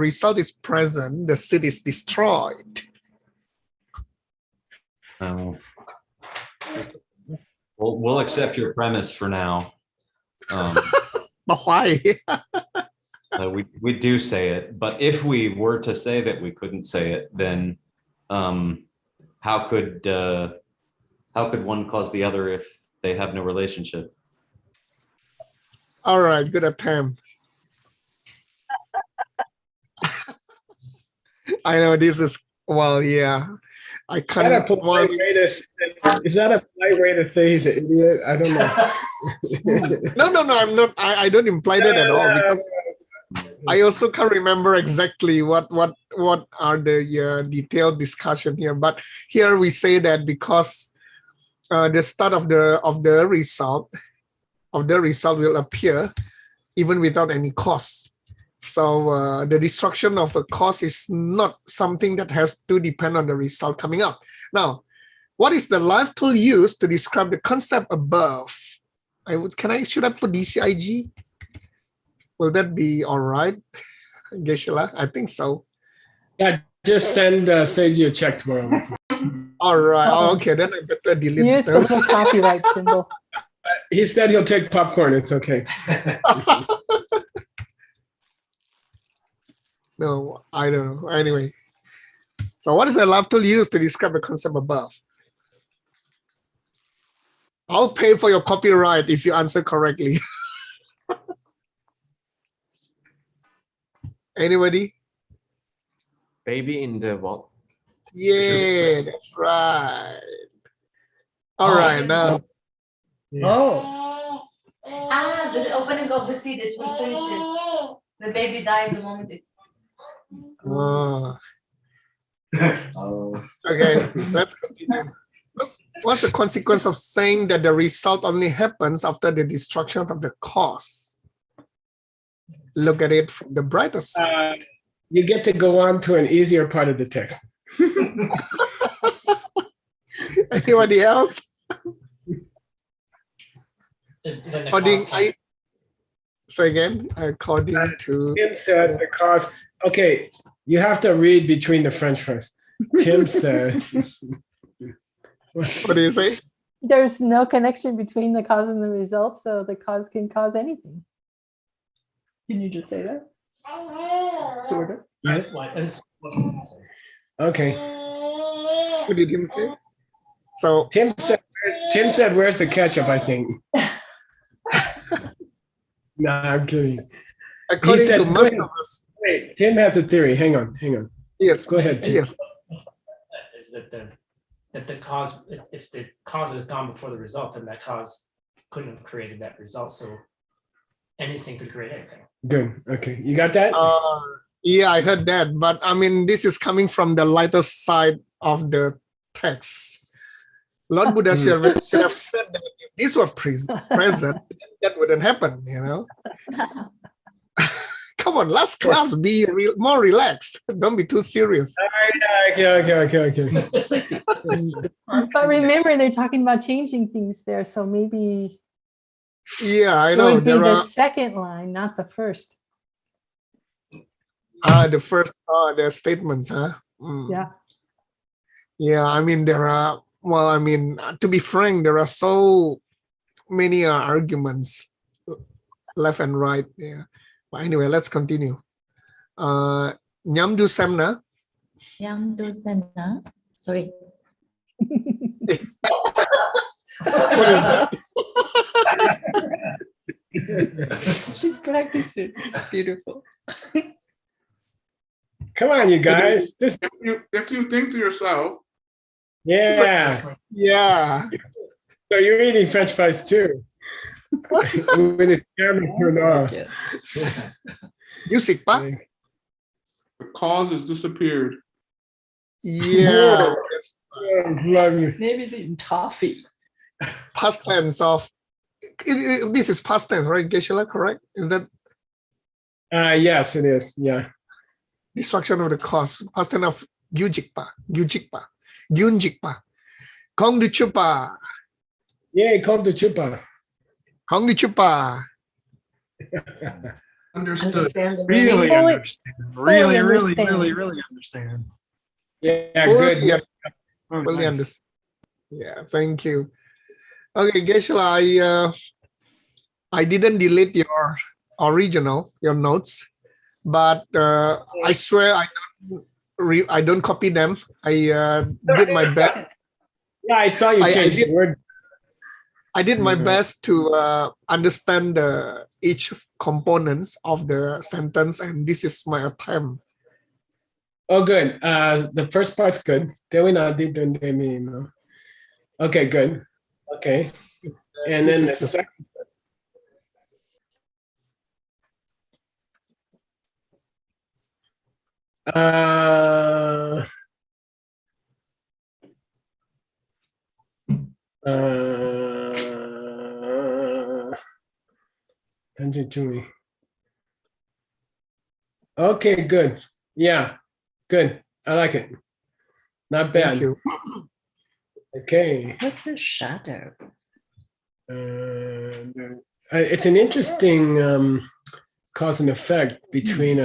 result is present, the seed is destroyed. We'll accept your premise for now. But why? We do say it, but if we were to say that we couldn't say it, then how could one cause the other if they have no relationship? All right, good attempt. I know this is, well, yeah. I can't. Is that a polite way to say he's an idiot? I don't know. No, I'm not. I don't imply that at all, because I also can't remember exactly what are the detailed discussion here. But here we say that because the start of the result will appear even without any cause. So the destruction of a cause is not something that has to depend on the result coming out. Now, what is the life tool used to describe the concept above? Should I put DCIG? Will that be all right, Geshe-la? I think so. Yeah, just send Seiji a check tomorrow. All right. Oh, okay, then I better delete Use the little copyright symbol. He said he'll take popcorn. It's okay. No, I don't know. Anyway, so what is the life tool used to describe the concept above? I'll pay for your copyright if you answer correctly. Anybody? Baby in the what? Yeah, that's right. All right, now. Oh. The opening of the seed, it will finish it. The baby dies the moment it. Oh. Okay, let's continue. What's the consequence of saying that the result only happens after the destruction of the cause? Look at it from the brighter side. You get to go on to an easier part of the text. Anybody else? Say again, according to... Tim said the cause... Okay, you have to read between the French first. Tim said... What do you say? There's no connection between the cause and the result, so the cause can cause anything. Can you just say that? Sort of. Yeah. Okay. What did Tim say? So Tim said, "Where's the ketchup?" I think. No, I'm kidding. According to most of us. Wait, Tim has a theory. Hang on. Yes. Go ahead. Tim. Yes. Is that the cause? If the cause is gone before the result, then that cause couldn't have created that result. So anything could create anything. Good. Okay, you got that? Yeah, I heard that, but I mean, this is coming from the lighter side of the text. Lord Buddha should have said that if this were present, that wouldn't happen, you know. Come on, last class, be more relaxed. Don't be too serious. Okay. But remember, they're talking about changing things there, so maybe yeah, I it know. would be the second line, not the first. The first the statements, huh? Yeah. Yeah, I mean, there are, well, I mean, to be frank, there are so many arguments left and right. Yeah. But anyway, let's continue. Nyamdu Semna. Nyamdu Semna. Sorry. What is that? She's practicing. It's beautiful. Come on, you guys. If you think to yourself. Yeah. Yeah. So you're eating French fries too. With the camera turned off. Music, pa? The cause has disappeared. Yeah. Maybe it's eating toffee. Past tense of this is past tense, right, Geshe-la, correct? Is that? Yes, it is. Yeah. Destruction of the cause. Past tense of gyujikpa. Kong du chupa. Yeah, Kong du chupa. Kong du chupa. Understood. Understand the Really meaning. Fully- understand. Really, really, understand. really understand. Yeah, Fully, good. Oh, fully nice. understand. Yeah, thank you. Okay, Geshe-la, I didn't delete your original, your notes, but I swear I don't copy them. I did my best. Yeah, I saw you I change did- the word. I did my Mhm. best to understand each components of the sentence, and this is my attempt. Oh, good. The first part's good. Dewi nadi dun demi, no? Okay, good. Okay. And This then is the the- second. Uh, Tanjung. Okay, good. Yeah, good. I like it. Not bad. Thank you. Okay. What's a shadow? It's an interesting cause and effect between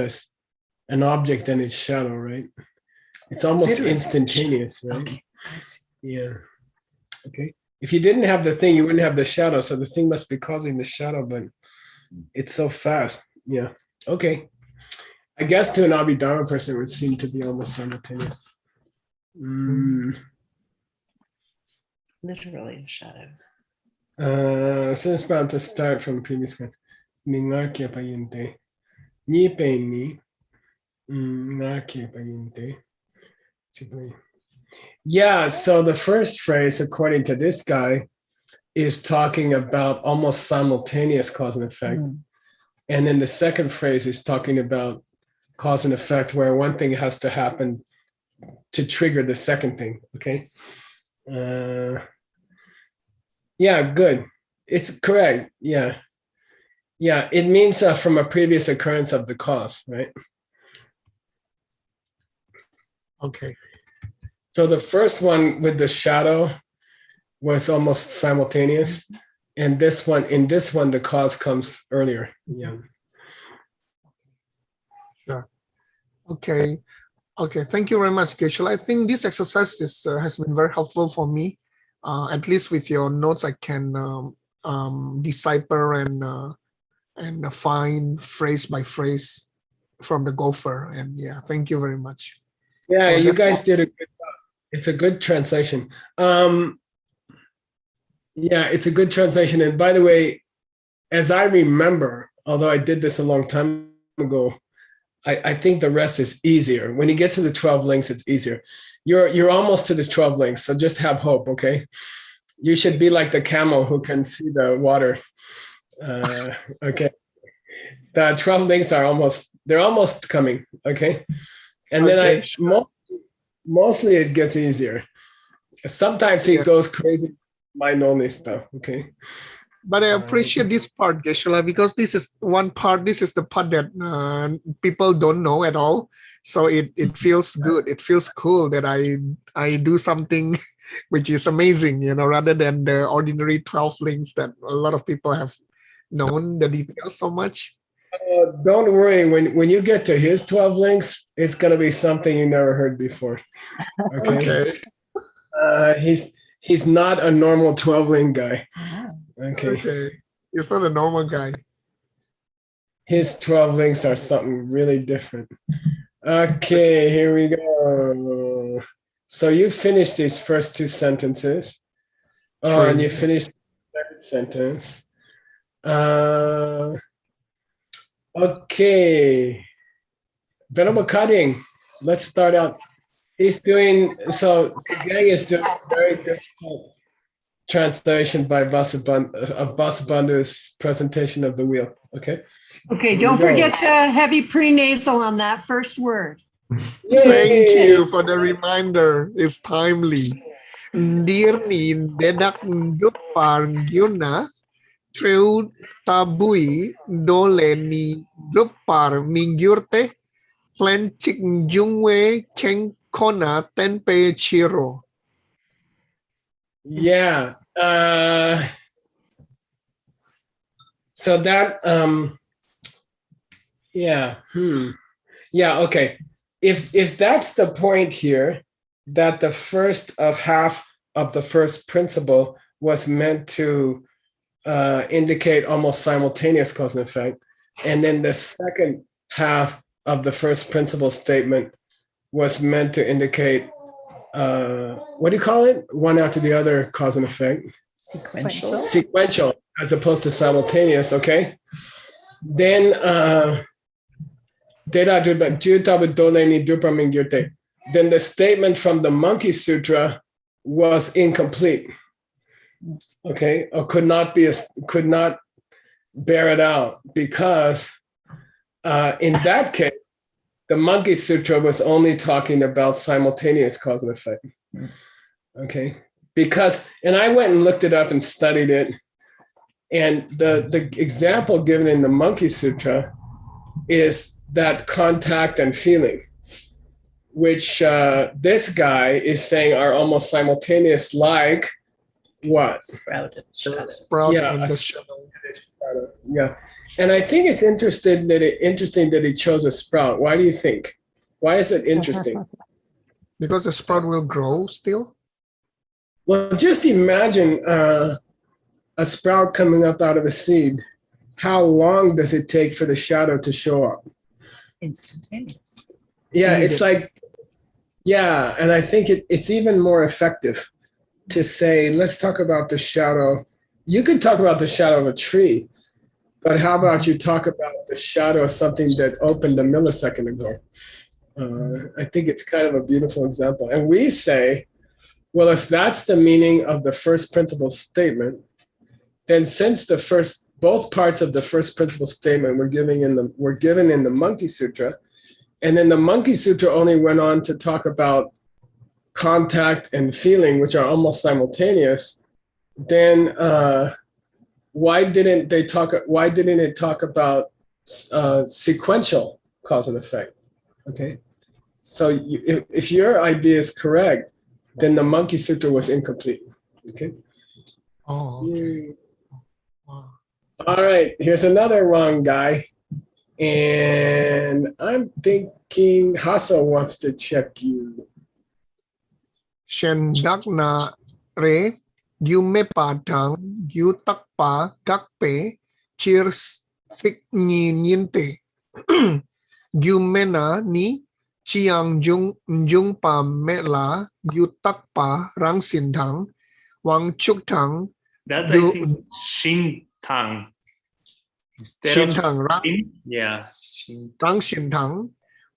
an object and its shadow, right? It's almost Literally. instantaneous, right? Okay. I see. Yeah. Okay. If you didn't have the thing, you wouldn't have the shadow. So the thing must be causing the shadow, but it's so fast. Yeah. Okay. I guess to an Abhidharma person, it would seem to be almost simultaneous. Literally a shadow. So it's about to start from the previous one. Mingakya payente. Ni pe ni. Ngakya payente. Yeah, so the first phrase, according to this guy, is talking about almost simultaneous cause and effect. And then the second phrase is talking about cause and effect, where one thing has to happen to trigger the second thing. Okay. Yeah, good. It's correct. Yeah. Yeah, it means from a previous occurrence of the cause, right? Okay. So the first one with the shadow was almost simultaneous. And in this one, the cause comes earlier. Yeah. Sure. Okay. Okay. Thank you very much, Geshe-la. I think this exercise has been very helpful for me. At least with your notes, I can decipher and find phrase by phrase from the gopher. And yeah, thank you very much. Yeah, So you that's guys all. did a good job. It's a good translation. Yeah, it's a good translation. And by the way, as I remember, although I did this a long time ago, I think the rest is easier. When he gets to the 12 links, it's easier. You're almost to the 12 links, so just have hope, okay? You should be like the camel who can see the water. Okay. The 12 links are almost coming, okay? And then Okay, sure. mostly it gets easier. Sometimes he Yeah. goes crazy, mind only stuff, okay? But I appreciate this part, Geshe-la, because this is one part. This is the part that people don't know at all. So it feels good. It feels cool that I do something which is amazing, rather than the ordinary 12 links that a lot of people have known the details so much. Don't worry, when you get to his 12 links, it's gonna be something you never heard before. Okay. He's not a normal 12 link guy. Okay. Okay. He's not a normal guy. His 12 links are something really different. Okay, here we go. So you finished these first two sentences. Oh, and you finished the third sentence. Okay. Venerable Cutting, let's start out. He's doing, so Sugeng is doing very difficult translation by Vasubandhu's presentation of the wheel, okay? Okay, don't forget the heavy prenasal on that first word. Thank you for the reminder. It's timely. Dirni dedak dupar gyuna treu tabui doleni dupar mingyurte len chik jungwe keng kona tenpe chiro. Yeah. So that Yeah. Yeah. Okay. If that's the point here, that the first of half of the first principle was meant to indicate almost simultaneous cause and effect, and then the second half of the first principle statement was meant to indicate what do you call it? One after the other cause and effect. Sequential. Sequential as opposed to simultaneous. Okay. Then then the statement from the Monkey Sutra was incomplete. Okay, or could not bear it out, because in that case, the Monkey Sutra was only talking about simultaneous cause and effect. Okay, because, and I went and looked it up and studied it, and the example given in the Monkey Sutra is that contact and feeling, which this guy is saying are almost simultaneous, like what? Sprouted. Sprout Yeah, and a the shadow. Yeah, and I think it's interesting that he chose a sprout. Why do you think? Why is it interesting? Because the sprout will grow still. Well, just imagine a sprout coming up out of a seed. How long does it take for the shadow to show up? Instantaneous. Yeah, it's like, yeah, and I think it's even more effective to say, let's talk about the shadow. You could talk about the shadow of a tree, but how about you talk about the shadow of something that opened a millisecond ago? I think it's kind of a beautiful example. And we say, well, if that's the meaning of the first principle statement, then since both parts of the first principle statement were given in the Monkey Sutra, and then the Monkey Sutra only went on to talk about contact and feeling, which are almost simultaneous, then why didn't it talk about sequential cause and effect? Okay, so if your idea is correct, then the Monkey Sutra was incomplete. Okay. Oh, okay. Wow. All right, here's another wrong guy. And I'm thinking Hasa wants to check you. Shendakna re yume padang yutakpa gakpe cheers signinte Gumena ni chiang jung pa mela yutakpa rang sindang wang chuktang That do- I think Shin Tang. Instead of Shintang rang Shin, yeah. Shin. rang sindang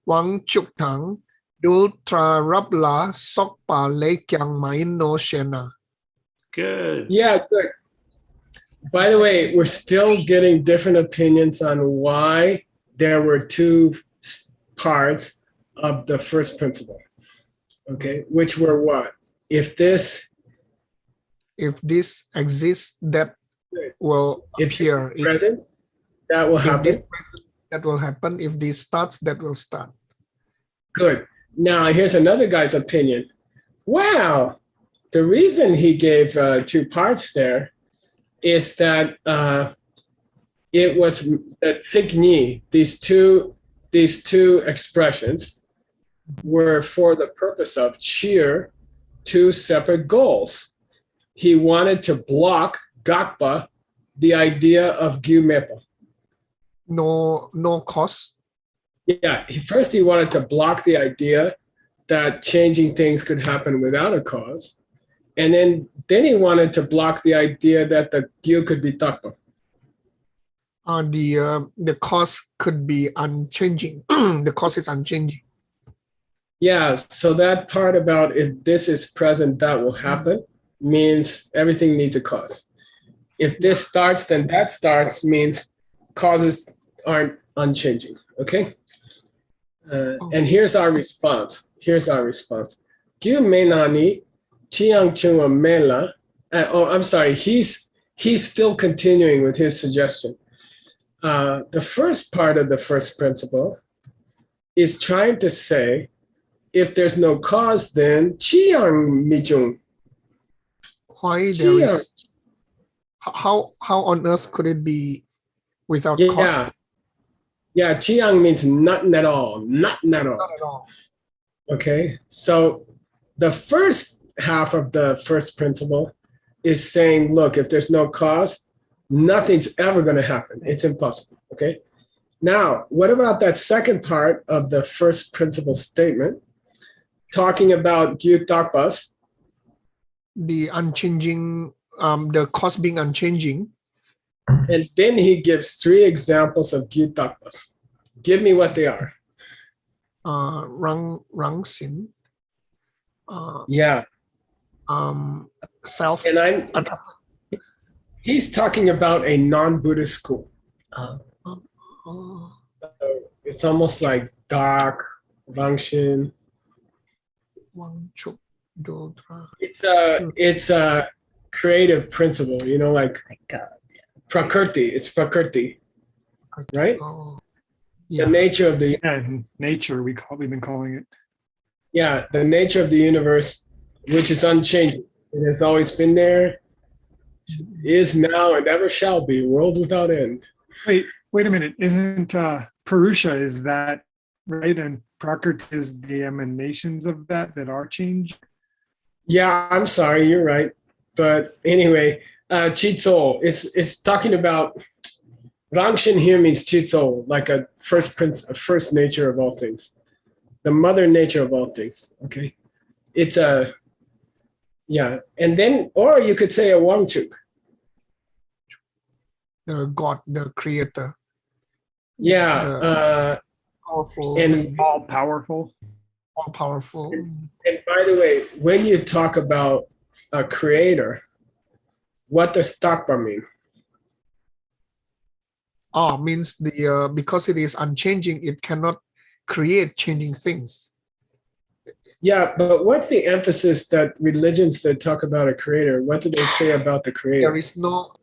wang chuktang dul tra rabla sokpa le kyang main no shena. Good. Yeah, good. By the way, we're still getting different opinions on why there were two parts of the first principle. Okay, which were what? If this exists, that will appear. If present, that will happen. That will happen. If this starts, that will start. Good. Now, here's another guy's opinion. Wow. The reason he gave two parts there is that it was that Signi, these two expressions were for the purpose of cheer two separate goals. He wanted to block Gakpa, the idea of Gyumepa. No cause. Yeah, first he wanted to block the idea that changing things could happen without a cause. And then he wanted to block the idea that the gyu could be takpa. The cause could be unchanging. The cause is unchanging. Yeah, so that part about if this is present, that will happen means everything needs a cause. If this starts, then that starts means causes aren't unchanging, okay? And here's our response. Gyu menani chiang chunga mela. I'm sorry, he's still continuing with his suggestion. The first part of the first principle is trying to say, if there's no cause, then chiang mijung. Why there is? How on earth could it be without cause? Yeah, Chiang means nothing at all, nothing at all. Not at all. Okay, so the first half of the first principle is saying, look, if there's no cause, nothing's ever going to happen. It's impossible. Okay. Now, what about that second part of the first principle statement, talking about gyutakpas? The unchanging, the cause being unchanging. And then he gives 3 examples of gyutakpas. Give me what they are. Rang sin. Yeah. Self. And he's talking about a non-Buddhist school. Oh. So it's almost like dark, Rangshin. Wangchuk Dodra. It's a creative principle, you know, like prakrti. It's prakrti, right? Oh. The nature of the Yeah, nature, we've been calling it. yeah, the nature of the universe, which is unchanging. It has always been there, is now, and ever shall be, world without end. Wait a minute. Isn't Purusha, is that right? And Prakriti is the emanations of that are changed? Yeah, I'm sorry, you're right. But anyway, Chitso, it's talking about Rangshin here means Chitso, like a first nature of all things, the mother nature of all things. Okay, it's a and then, or you could say a Wangchuk. The God, the creator. Yeah, Powerful. and All powerful. All powerful. and by the way, when you talk about a creator, what does Takpa mean? Means the because it is unchanging, it cannot create changing things. Yeah, but what's the emphasis that religions that talk about a creator, what do they say about the creator?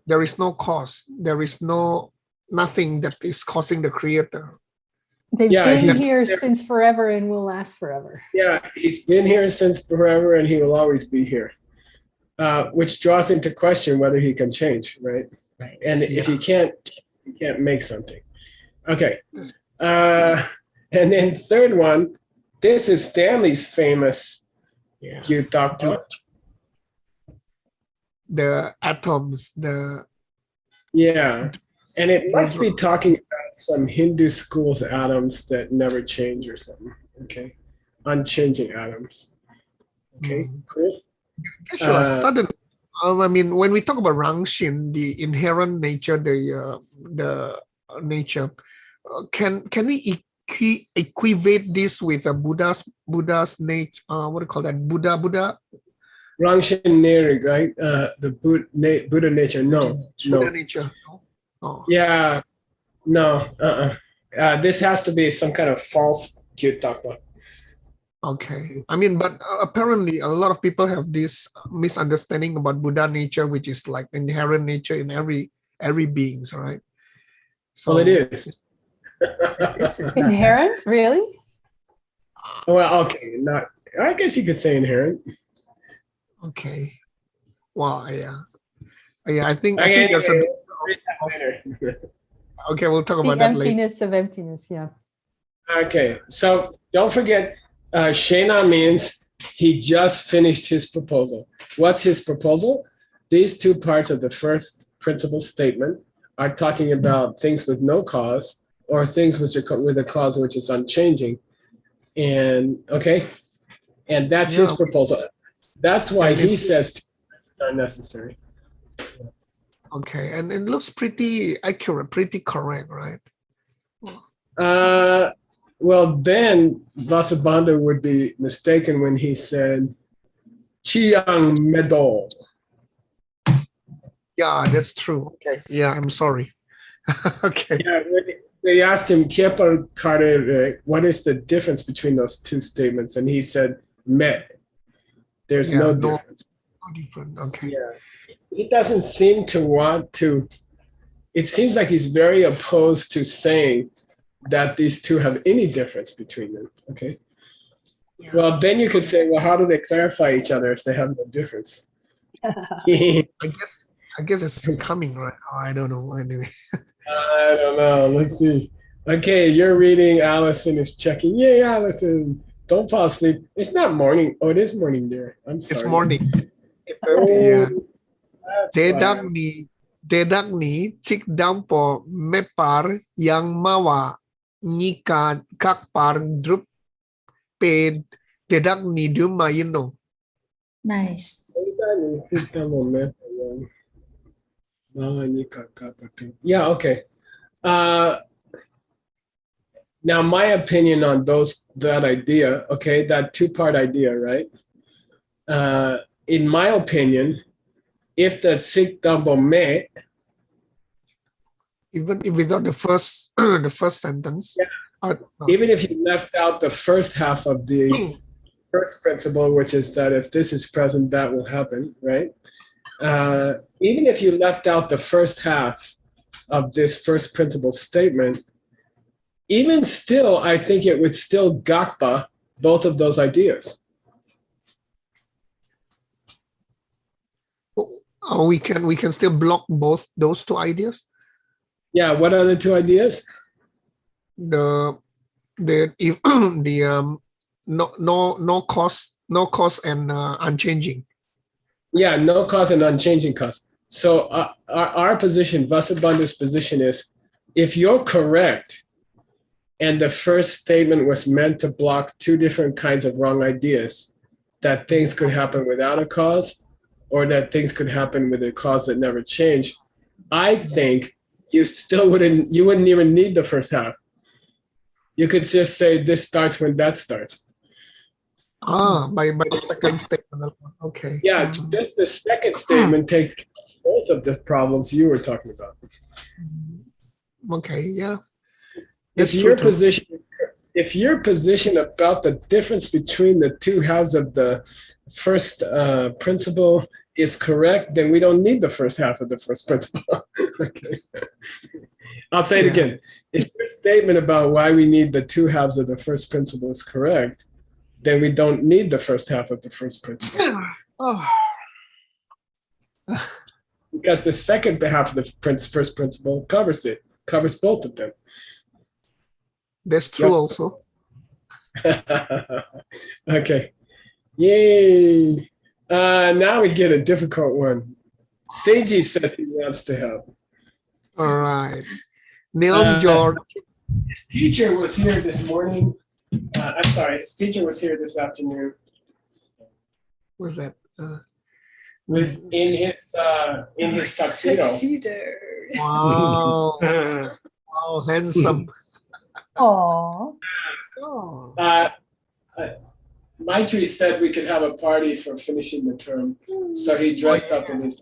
There is no cause. There is nothing that is causing the creator. They've Yeah, been he's- here since forever and will last forever. Yeah, he's been here since forever and he will always be here, which draws into question whether he can change, right? Right. And if he can't make something. Okay. And then third one, this is Stanley's famous Gyutakpa. The atoms, Yeah. And it must be talking about some Hindu school's atoms that never change or something. Okay. Unchanging atoms. Okay, cool. Actually, sudden. I mean, when we talk about Rangshin, the inherent nature, the nature, can we equate this with a Buddha's nature? What do you call that? Buddha. Rangshin Nerig, right? The Buddha nature. No. Buddha nature. Oh. Yeah. No. This has to be some kind of false Gyutakpa. Okay. I mean, but apparently a lot of people have this misunderstanding about Buddha nature, which is like inherent nature in every beings, right? So Well, it is. This is Inherent, really? Well, okay. Not. I guess you could say inherent. Okay. Well, yeah. I think Okay, there's anyway, okay, we'll talk The about that later. emptiness of emptiness, yeah. Okay, so don't forget, Shena means he just finished his proposal. What's his proposal? These 2 parts of the first principle statement are talking about things with no cause or things which are with a cause which is unchanging. And okay, and that's his proposal. That's why he says 2 sentences are necessary. Okay, and it looks pretty accurate, pretty correct, right? Well, then Vasubandhu would be mistaken when he said Chiang Medo. Yeah, that's true. Okay. Yeah, I'm sorry. Okay. Yeah, when they asked him, "Kepar Kare," what is the difference between those 2 statements? And he said, Met. There's no difference. No different. Okay. Yeah. He doesn't seem to want to, it seems like he's very opposed to saying that these 2 have any difference between them. Okay. Yeah. Well, then you could say, well, how do they clarify each other if they have no difference? I guess it's coming, right? Oh, I don't know. Anyway. I don't know. Let's see. Okay, you're reading. Allison is checking. Yay, Allison. Don't fall asleep. It's not morning. Oh, it is morning there. I'm sorry. It's morning. Oh, Yeah. that's Dedak why. ni cik dampo mepar yang mawa nika kakpar drup pe dedak ni duma Nice. Yeah, okay. Now my opinion on that idea, okay, that two-part idea, right? In my opinion, if the sik double me, even if without the first the first sentence. Yeah. Even if you left out the first half of the first principle, which is that if this is present, that will happen, right? Even if you left out the first half of this first principle statement, even still, I think it would still gakpa both of those ideas. We can still block both those two ideas. Yeah, what are the two ideas? The no cause and unchanging. Yeah, no cause and unchanging cause. So our position, Vasubandhu's position is, if you're correct, and the first statement was meant to block two different kinds of wrong ideas, that things could happen without a cause, or that things could happen with a cause that never changed, I think you wouldn't even need the first half. You could just say this starts when that starts. By the second statement. Okay. Yeah, just the second statement takes both of the problems you were talking about. Okay, yeah. If your position about the difference between the two halves of the first principle is correct, then we don't need the first half of the first principle. Okay. I'll say it again. If your statement about why we need the two halves of the first principle is correct, then we don't need the first half of the first principle. Because the second half of the first principle covers both of them. That's true also. Okay. Yay. Now we get a difficult one. Seiji says he wants to help. All right. Neil George. His teacher was here this morning. I'm sorry, his teacher was here this afternoon. What's that? In his tuxedo. Wow. Wow, handsome. Oh. Maitri said we could have a party for finishing the term. So he dressed up in his,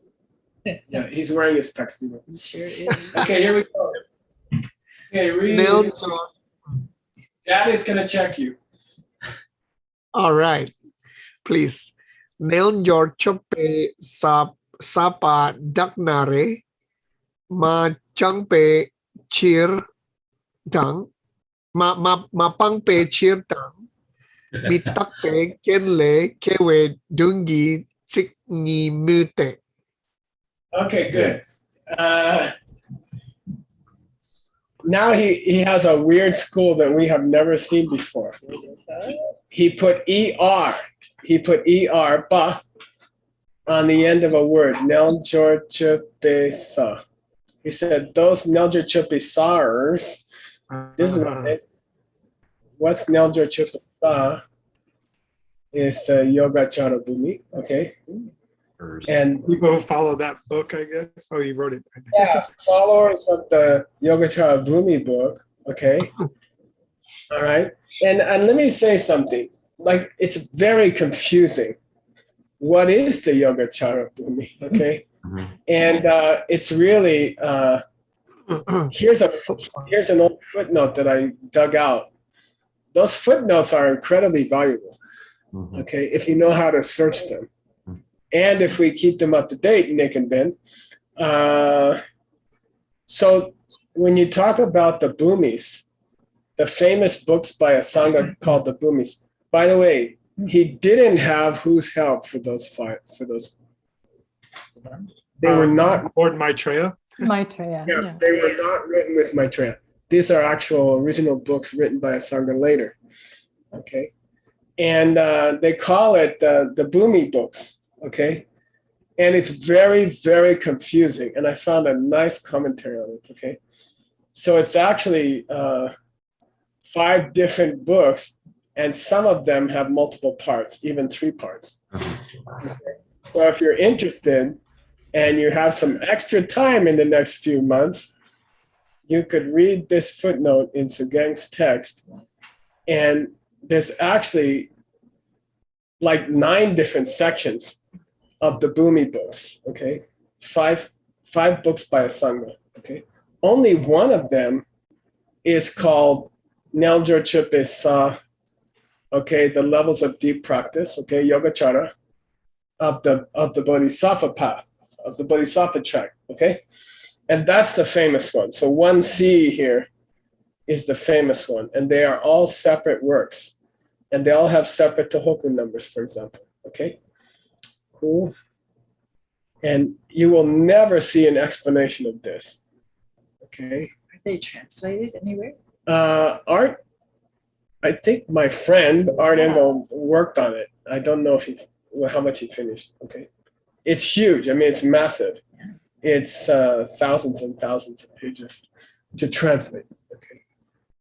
he's wearing his tuxedo. I'm sure it is. Okay, here we go. Okay, read. Dad is going to check you. All right. Please. Neon George Chope Sapa Daknare Ma Changpe Chir Tang Ma Pangpe Chir Tang Bitakpe Kenle Kewe Dungi Tsik Ni Mute. Okay, good. Now he has a weird school that we have never seen before. He put ER. He put ER ba on the end of a word. Neljorchupesa. He said those Neljorchupesars. This is what's Neljorchupesa is the Yogacara Bhumi. Okay. And people who follow that book, I guess. Oh, you wrote it. Yeah, followers of the Yogacara Bhumi book. Okay. All right. And let me say something. Like, it's very confusing. What is the Yogacara Bhumi? Okay. Mm-hmm. And it's really here's an old footnote that I dug out. Those footnotes are incredibly valuable. Mm-hmm. Okay, if you know how to search them. And if we keep them up to date, Nick and Ben. So when you talk about the Bhumis, the famous books by a Sangha called the Bhumis, by the way, he didn't have whose help for those five, for those. They were not. Lord Maitreya? Maitreya. Yes, yeah. They were not written with Maitreya. These are actual original books written by a Sangha later. Okay. And they call it the Bhumi books. Okay. And it's very, very confusing. And I found a nice commentary on it. Okay. So it's actually 5 different books, and some of them have multiple parts, even 3 parts. Okay. So if you're interested and you have some extra time in the next few months, you could read this footnote in Sugeng's text. And there's actually like 9 different sections of the Bhumi books, okay? 5 books by a Sangha, okay? Only one of them is called Neljo Chupe Sa, okay, the levels of deep practice, okay, Yogacara, of the Bodhisattva path, of the Bodhisattva track, okay? And that's the famous one. So 1C here is the famous one, and they are all separate works, and they all have separate Tohoku numbers, for example, okay? Cool. And you will never see an explanation of this, okay? Are they translated anywhere? Art, I think my friend Art Engel worked on it. I don't know if how much he finished, okay? It's huge, I mean, it's massive. It's thousands and thousands of pages to translate, okay?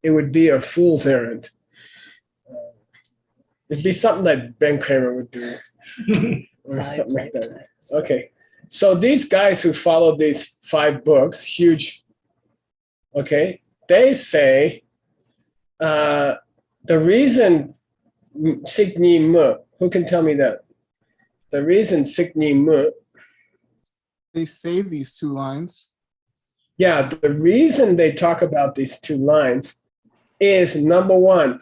It would be a fool's errand. It'd be something that Ben Kramer would do, or something like that. Okay, so these guys who follow these 5 books, huge, okay, they say the reason Sikni Mu, who can tell me that? The reason Sikni Mu, They say these 2 lines. yeah, the reason they talk about these 2 lines is number 1,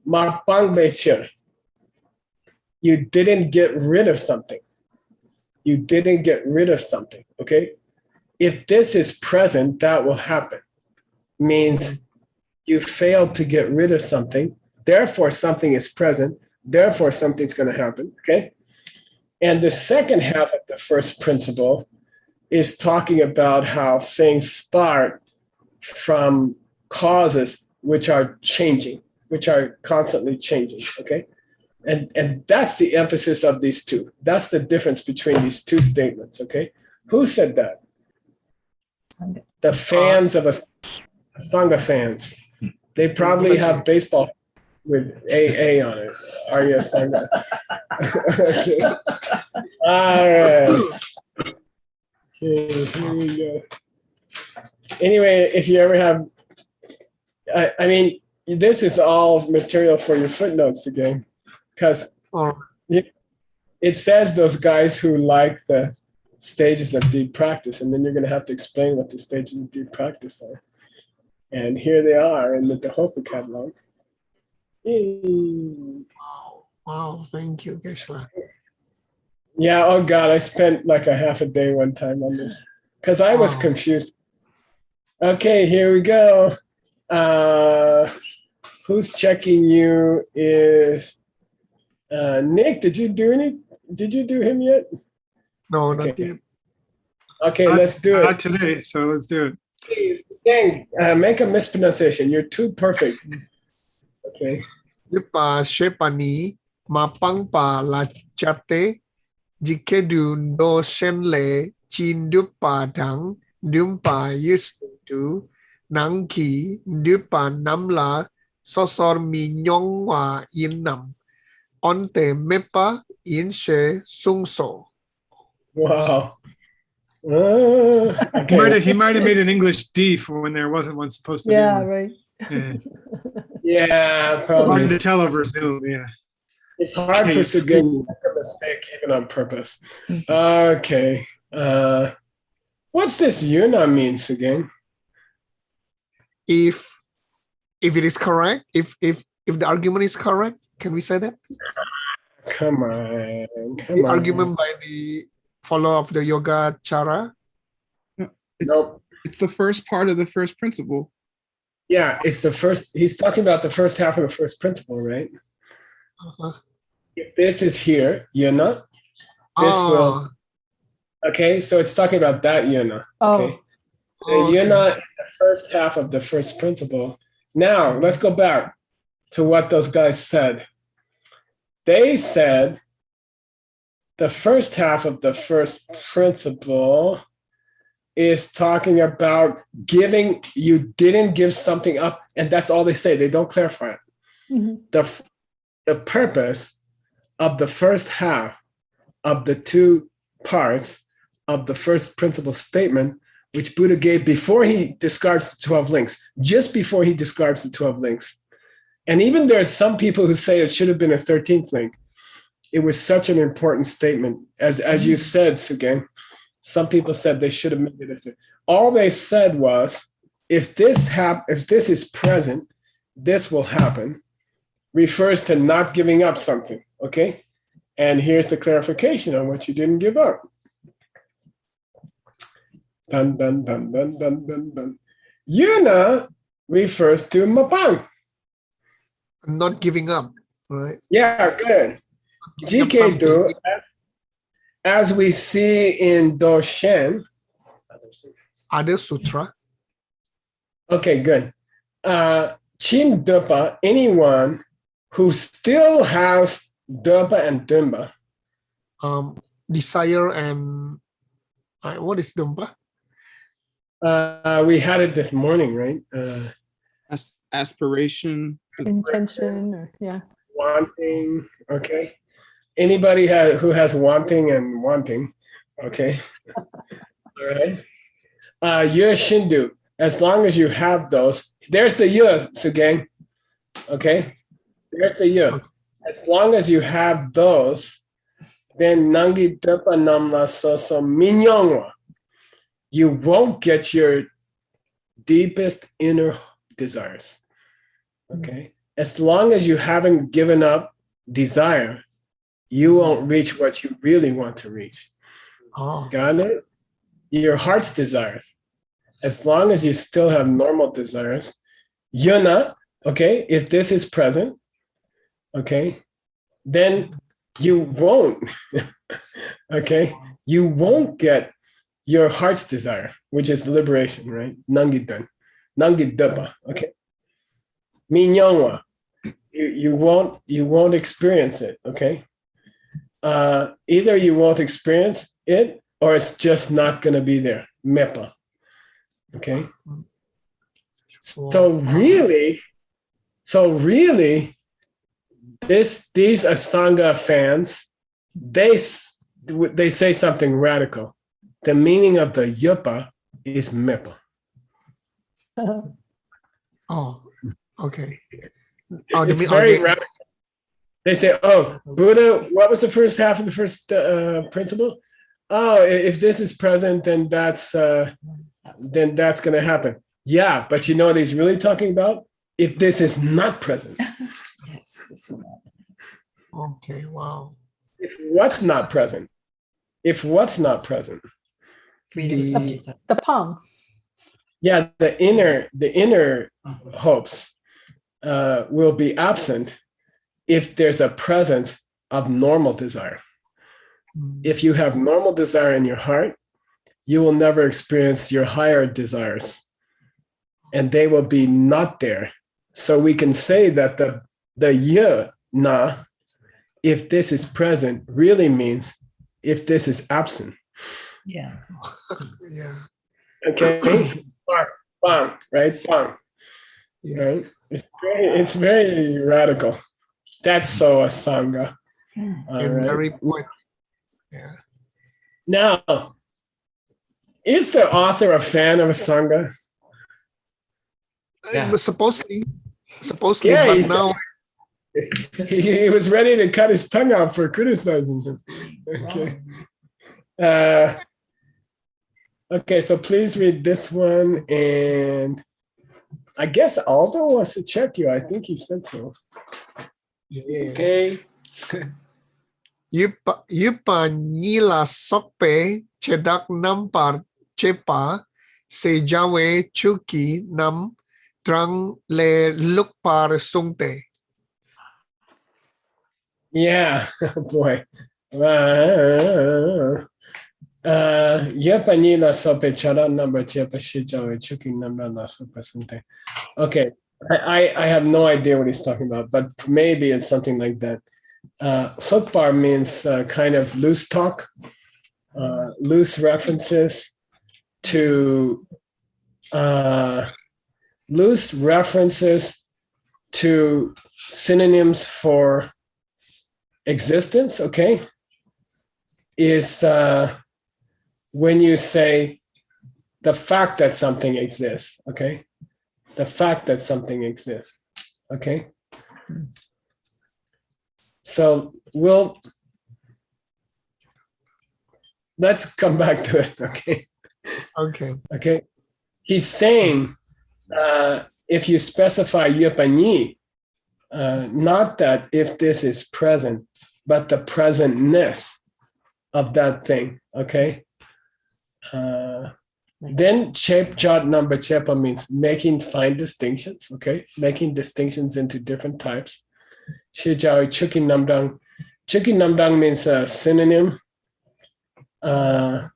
Marpang Becher. You didn't get rid of something. You didn't get rid of something, okay? If this is present, that will happen. Means you failed to get rid of something, therefore something is present, therefore something's going to happen, okay? And the second half of the first principle is talking about how things start from causes which are changing, which are constantly changing, okay? And that's the emphasis of these 2. That's the difference between these 2 statements, okay? Who said that? The fans of a Sangha fans. They probably have baseball with AA on it. Arya Sangha. Okay. All right. Okay, here we go. Anyway, if you ever have, I mean, this is all material for your footnotes again, because it says those guys who like the stages of deep practice, and then you're going to have to explain what the stages of deep practice are. And here they are in the Tohoku catalog. Wow, thank you, Geshe-la. Yeah, oh God, I spent like a half a day one time on this because I was confused. Okay, here we go. Who's checking you is Nick. Did you do him yet? No, not yet. Okay, let's do it. Not today, so let's do it. Please, dang, make a mispronunciation. You're too perfect. Okay. Yupa Shepani, Mapang pa la chate, Jikedu do Shenle, Chin Dupa Dang, Dumpa Yustu, Nangki, Dupa Namla, Sosor Mi Nyongwa Yinam, Onte Mepa Yinshe Sungso. Wow. Okay. He might have made an English D for when there wasn't one supposed to be. Yeah, one. right. Yeah. Yeah, Hard probably. to tell over Zoom, yeah. It's hard for Sugeng to make a mistake even on purpose. Okay. What's this Yuna mean, Sugeng? If it is correct, if the argument is correct, can we say that? Come on. The argument by the follower of the yoga chara? Nope. It's the first part of the first principle. Yeah, it's the first. He's talking about the first half of the first principle, right? If this is here, Yuna, this will. Okay, so it's talking about that Yuna. Okay. The Yuna in the first half of the first principle. Now, let's go back to what those guys said. They said the first half of the first principle is talking about giving, you didn't give something up, and that's all they say. They don't clarify it. The purpose of the first half of the two parts of the first principle statement, which Buddha gave before he describes the 12 links, just before he describes the 12 links. And even there's some people who say it should have been a 13th link. It was such an important statement. As you said, Sugeng, some people said they should have made it a 13th. All they said was, if this is present, this will happen, refers to not giving up something, okay? And here's the clarification on what you didn't give up. Dun, dun, dun, dun, dun, dun, dun. Yuna refers to mapang. Not giving up, right? Yeah, good. Giving up something. GK-do, as we see in Doshen. Other sutra. Okay, good. Chim Dupa, anyone who still has Dupa and Dumba. Desire and what is Dumpa? We had it this morning, right? Aspiration. Intention, or yeah. Wanting, okay. Anybody who has wanting and wanting, okay. All right. Yue Shindu, as long as you have those, there's the Yue, Sugeng, okay. There's the Yue. As long as you have those, then Nangi Depa Namla Soso Minyongwa, you won't get your deepest inner desires. Okay. As long as you haven't given up desire, you won't reach what you really want to reach. Oh. Got it? Your heart's desires. As long as you still have normal desires, yuna, okay, if this is present, okay, then you won't, okay, you won't get your heart's desire, which is liberation, right? Nangidan, nangidapa, okay. Minyongwa, you won't experience it, okay? Either you won't experience it or it's just not gonna be there, mepa, okay? So really, these Asanga fans, they say something radical. The meaning of the yupa is mepa. Oh, okay. It's very radical. They say, oh, Buddha, what was the first half of the first principle? Oh, if this is present, then that's going to happen. Yeah, but you know what he's really talking about? If this is not present. Yes, this one. Okay, wow. If what's not present? The palm. Yeah, the inner hopes will be absent if there's a presence of normal desire. If you have normal desire in your heart, you will never experience your higher desires, and they will be not there. So we can say that the ye na, if this is present, really means if this is absent. Yeah. Yeah. Okay. Bang, right? Bang. Yes. Right? It's very radical. That's so Asanga. And right. very poetic. Yeah. Now, is the author a fan of Asanga? Yeah. Supposedly, Yeah, but now he was ready to cut his tongue out for criticizing him. Okay. Okay, so please read this one, and I guess Aldo wants to check you. I think he said so. yeah. Okay. Yupa nila sokpe chedak nampar chepa se jawe chuki nam drang le lukpar sungte. Yeah, boy. Yapani la sope chara number chepa shijawe chuki number la sope something. Okay. I have no idea what he's talking about, but maybe it's something like that. Hukbar means kind of loose talk, loose references to synonyms for existence. Okay, is when you say the fact that something exists. Okay. The fact that something exists, okay? So let's come back to it, okay? Okay. He's saying if you specify yupani, not that if this is present, but the presentness of that thing, okay? Then chep jot number chepa means making fine distinctions, okay? Making distinctions into different types. Shijawi chuki namdang. Chuki namdang means a synonym. But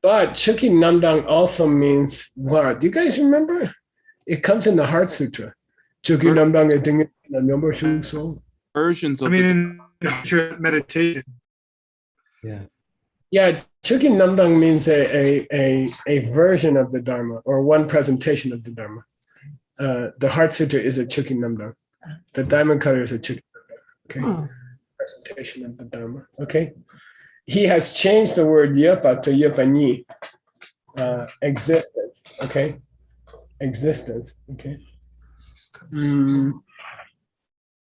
chuki namdang also means what? Do you guys remember? It comes in the Heart Sutra. Chuki namdang eting number so. Versions of in meditation. Yeah. Yeah, Chuki Namdang means a version of the Dharma or one presentation of the Dharma. The Heart Sutra is a Chuki Namdang. The Diamond Cutter is a Chuki Namdang. Okay, presentation of the Dharma. Okay, he has changed the word Yapa to Yapani. Existence. Okay, existence. Okay,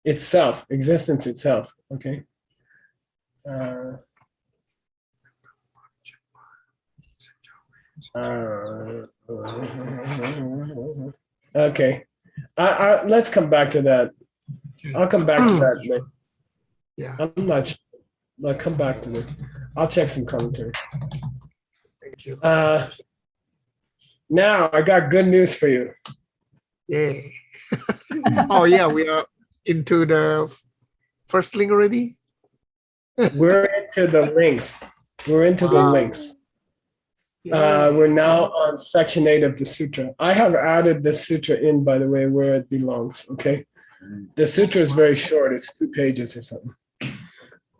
itself, existence itself. Okay. Okay, let's come back to that. I'll come back to that later. Yeah. I'm not sure. I'll come back to this. I'll check some commentary. Thank you. Now I got good news for you. Yay. Oh yeah, we are into the first link already. We're into the links. We're into the links. We're now on section 8 of the sutra. I have added the sutra in, by the way, where it belongs. Okay, the sutra is very short; it's 2 pages or something,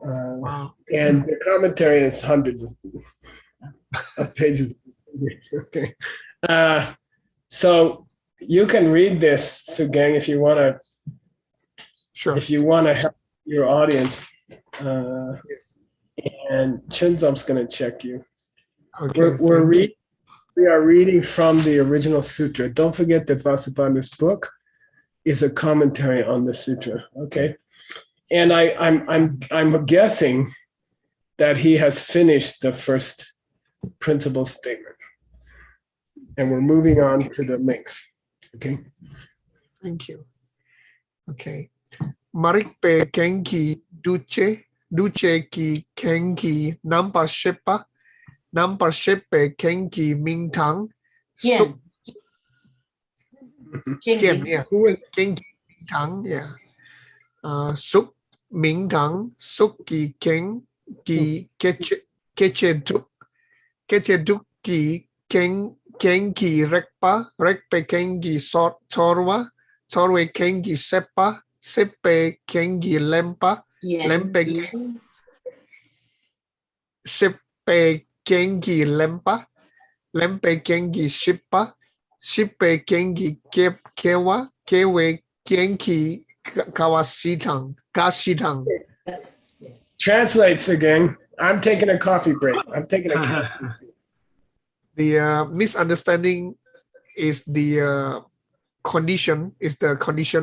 and the commentary is hundreds of pages. Okay, so you can read this, Sugeng, if you want to. Sure. If you want to help your audience, and Chunzom's going to check you. Okay, we are reading from the original sutra. Don't forget that Vasubandhu's book is a commentary on the sutra. Okay, and I'm guessing that he has finished the first principle statement, and we're moving on to the links. Okay. Thank you. Okay. Marikpe kenki duche ki kenki nampa shepa. Nampa shepe kenki mingtang. Kian. Kian, yeah. Who is kenki mingtang? Yeah. Suk mingtang suki ken ki keche duk ki kenki rekpa kenki sorwa kenki sepe kenki lempa sepe kengi lempa kengi shipe kengi kewe kengi kashitang. Translates again. I'm taking a coffee break. I'm taking a coffee break. The misunderstanding is the condition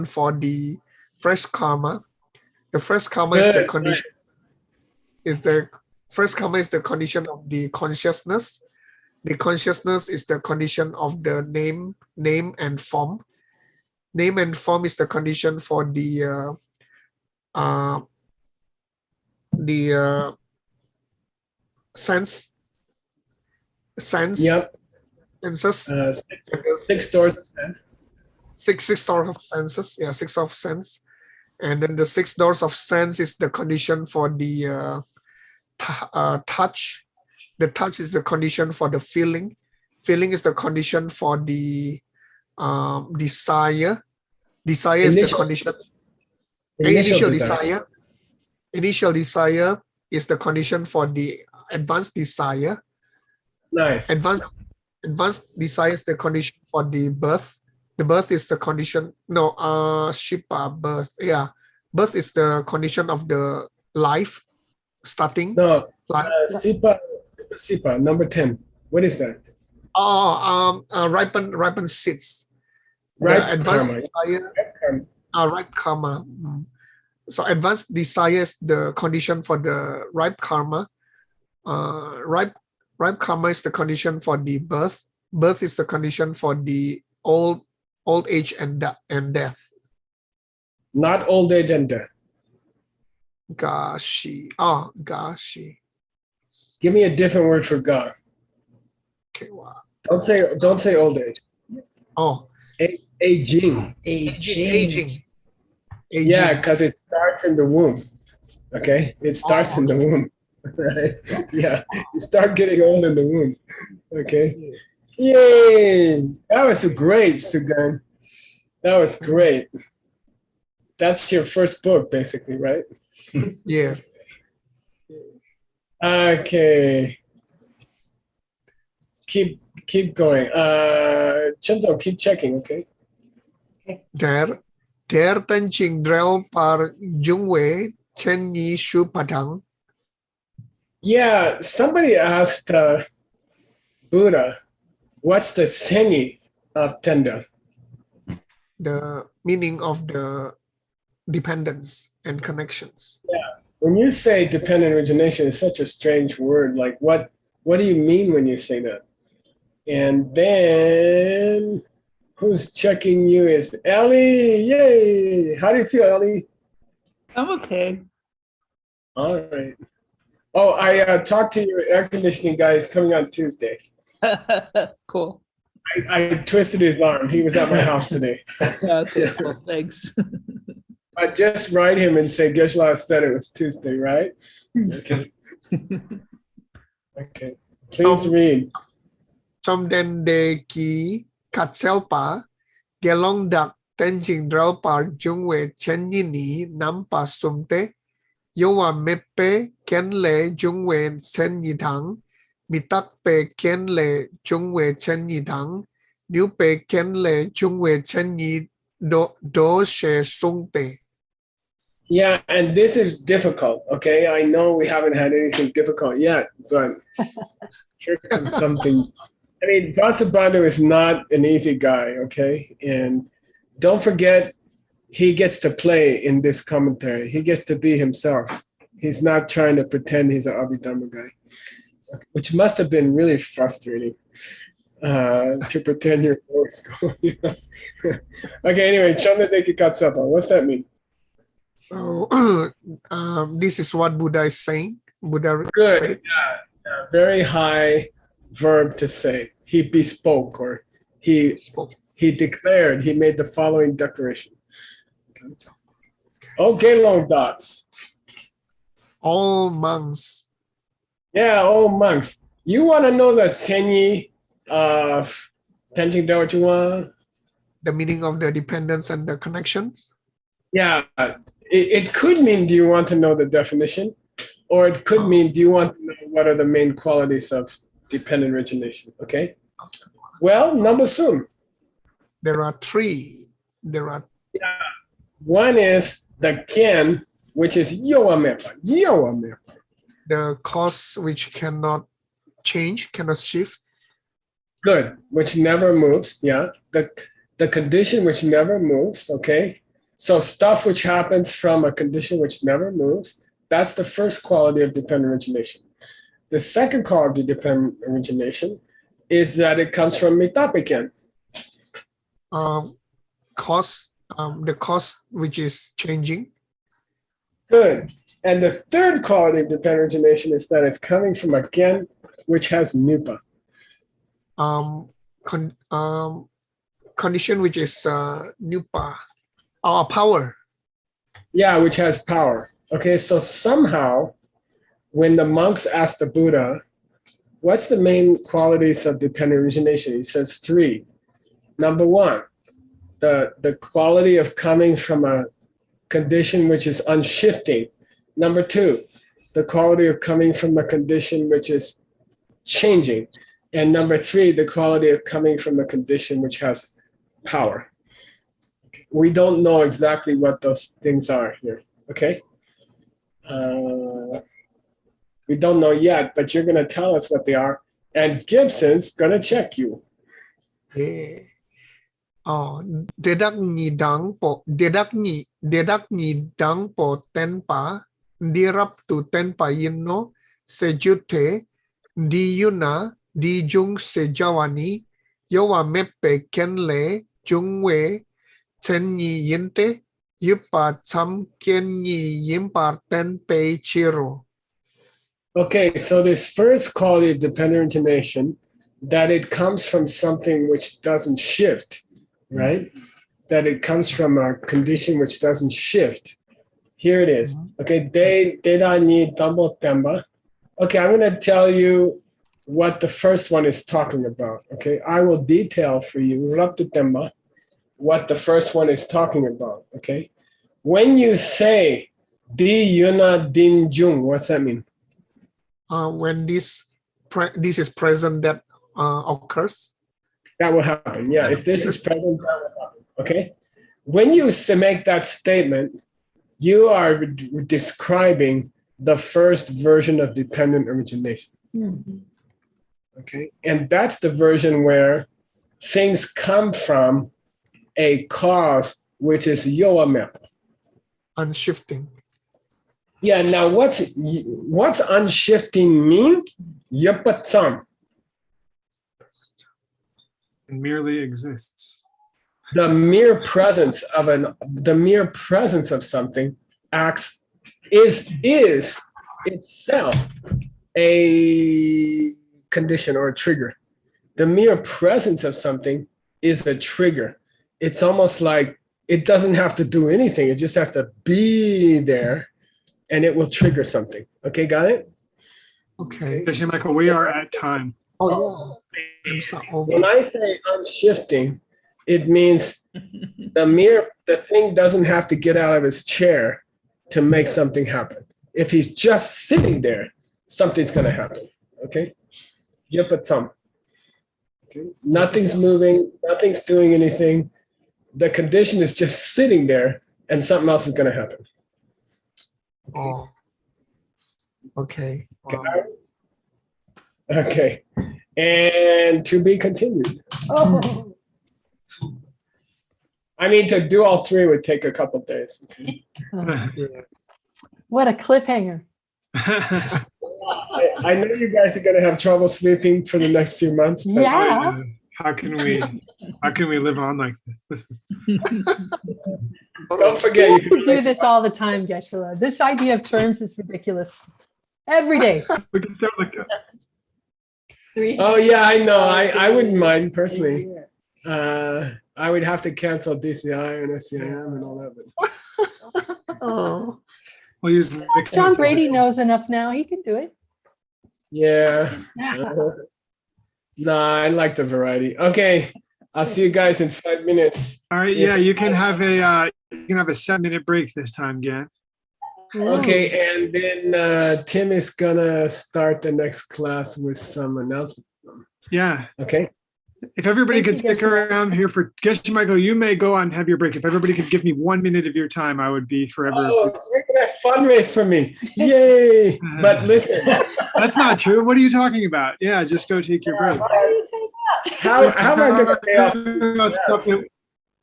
for the fresh karma. The first karma is the condition. First karma is the condition of the consciousness. The consciousness is the condition of the name and form. Name and form is the condition for the sense. Yep. Senses. 6 doors of sense. Six doors of senses. Yeah, 6 of sense. And then the 6 doors of sense is the condition for the touch, The touch is the condition for the feeling. Feeling is the condition for the desire. Desire is the Initial- condition. Initial Desire. Initial desire is the condition for the advanced desire. Nice. Advanced desire is the condition for the birth. The birth is the condition. No, Shipa, birth. Yeah. Birth is the condition of the life starting. No, Life. Sipa, number 10. What is that? Ripen seeds. Right. The advanced Karma. desire. Karma. Ripe karma. So advanced desire is the condition for the ripe karma. Ripe karma is the condition for the birth. Birth is the condition for the old age and death. Not old age and death. Gashi. Gashi. Give me a different word for God. Okay, wow. Don't say old age. Oh, Aging. aging. Yeah, because it starts in the womb. Okay, it starts in the womb. Right? Yeah, you start getting old in the womb. Okay. Yay! That was great, Sugeng. That was great. That's your first book, basically, right? Yes. Okay. Keep going. Chenzo, keep checking, okay? Der tân trình drel par Jung Wei Chen Yi Shu Padang. Yeah, somebody asked Buddha, what's the senyi of tenda? The meaning of the dependence and connections. When you say dependent origination, it's such a strange word. Like, what do you mean when you say that? And then, who's checking you is Ellie. Yay! How do you feel, Ellie? I'm okay. All right. Oh, I talked to your air conditioning guys coming on Tuesday. Cool. I twisted his arm. He was at my house today. Okay, cool. Thanks. I just write him and say, Geshe-la said it was Tuesday, right? Okay. Okay. Please read. Trong den de ki kat selpa gelong dak ten jing drel par Jung Wei Chen Yi Ni nam pa sumte Yowa mepe ken le Jung Wei Chen Yi Dang mitak pe ken le Jung Wei Chen Yi Dang Niu pe ken le Jung Wei Chen Yi do she sung te. Yeah, and this is difficult, okay? I know we haven't had anything difficult yet, but here comes something. I mean, Vasubandhu is not an easy guy, okay? And don't forget, he gets to play in this commentary. He gets to be himself. He's not trying to pretend he's an Abhidharma guy, which must have been really frustrating to pretend you're old school. Okay, anyway, Chanda Deki Katsapa, what's that mean? So this is what Buddha is saying. Buddha Good. said. Yeah, very high verb to say. He bespoke, or he declared, he made the following declaration. Okay, long dots. All monks. Yeah, all monks. You want to know the senyi of Tenjing Daochuan? The meaning of the dependence and the connections. Yeah, it could mean, do you want to know the definition? Or it could mean, do you want to know what are the main qualities of dependent origination? Okay. Well, number sum. There are three. One is the ken, which is yoamepa. The cause which cannot change, cannot shift. Good, which never moves. Yeah. The condition which never moves. Okay. So stuff which happens from a condition which never moves, that's the first quality of dependent origination. The second quality of dependent origination is that it comes from mitapiken. The cause which is changing. Good. And the third quality of dependent origination is that it's coming from a ken which has nupa. Condition which is nupa. Power. Yeah, which has power. Okay, so somehow when the monks asked the Buddha, what's the main qualities of dependent origination? He says 3. Number 1, the quality of coming from a condition which is unshifting. Number 2, the quality of coming from a condition which is changing. And number 3, the quality of coming from a condition which has power. We don't know exactly what those things are here, okay? We don't know yet, but you're gonna tell us what they are. And Gibson's gonna check you. Yeah. Oh, dedak ni dang po tenpa dirap tu tenpa yinno sejute di yuna di jung sejawani yowa meppe kenle jungwe chenyi yinte yupa cham kenyi yimpar tenpe chiro. Okay, so this first quality of dependent origination, that it comes from something which doesn't shift, right? That it comes from a condition which doesn't shift. Here it is. Okay, deda ni tambo temba. Okay, I'm going to tell you what the first one is talking about. Okay, I will detail for you, raptu temba, what the first one is talking about. Okay, when you say di yuna din jung, what's that mean? When this is present, that occurs. That will happen. Yeah, if this is present, that will happen. Okay. When you make that statement, you are describing the first version of dependent origination. Okay. And that's the version where things come from a cause which is yoamep. Unshifting. Yeah. Now, what's unshifting mean? Yapatsam. It merely exists. The mere presence of something is itself a condition or a trigger. The mere presence of something is a trigger. It's almost like it doesn't have to do anything. It just has to be there and it will trigger something. Okay, got it? Okay. Actually, Michael, we are at time. Oh, yeah. When I say unshifting, it means the thing doesn't have to get out of his chair to make something happen. If he's just sitting there, something's going to happen. Okay? Yipatam. Okay? Nothing's moving, nothing's doing anything. The condition is just sitting there, and something else is going to happen. Oh. Okay. Wow. Okay. And to be continued. Oh, I mean, to do all 3 would take a couple days. what a cliffhanger. I know you guys are going to have trouble sleeping for the next few months. But Yeah. How can we live on like this? Don't forget, you We do this all the time, Geshe-la. This idea of terms is ridiculous. Every day. We can start like that. Oh yeah, I know. I wouldn't mind personally. I would have to cancel DCI and SCIM and all that. But Oh. We'll use John Brady knows enough now. He can do it. yeah. Nah, I like the variety. Okay, I'll see you guys in 5 minutes. All right, yeah, you can have a 7-minute break this time, Gan. Okay, and then Tim is gonna start the next class with some announcement. Yeah. Okay. If everybody Thank could you, stick Geshe-la. around here for Geshe Michael, you may go on and have your break. If everybody could give me 1 minute of your time, I would be forever. Oh, you're gonna fundraise for me. Yay. But listen. That's not true. What are you talking about? Yeah, just go take your break. How am I gonna pay off?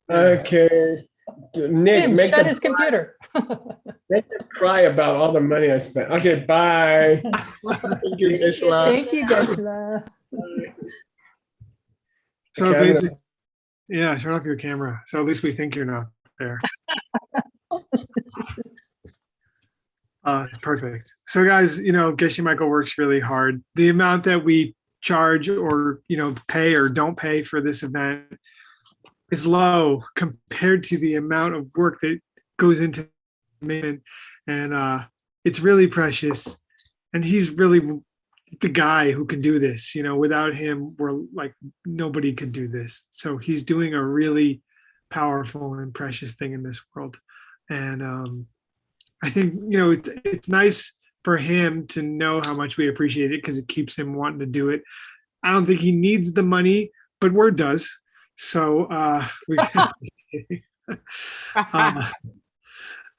Okay. Nick, Tim, make shut them his computer. cry about all the money I spent. Okay, bye. Thank you, Geshe-la. Thank you, Geshe-la. So Okay, basically, yeah, turn off your camera. So at least we think you're not there. Perfect. So guys, Geshe Michael works really hard. The amount that we charge or, pay or don't pay for this event is low compared to the amount of work that goes into it. And it's really precious. And he's really the guy who can do this. Without him, we're like, nobody could do this. So he's doing a really powerful and precious thing in this world. And I think, it's nice for him to know how much we appreciate it, because it keeps him wanting to do it. I don't think he needs the money, but Word does. So we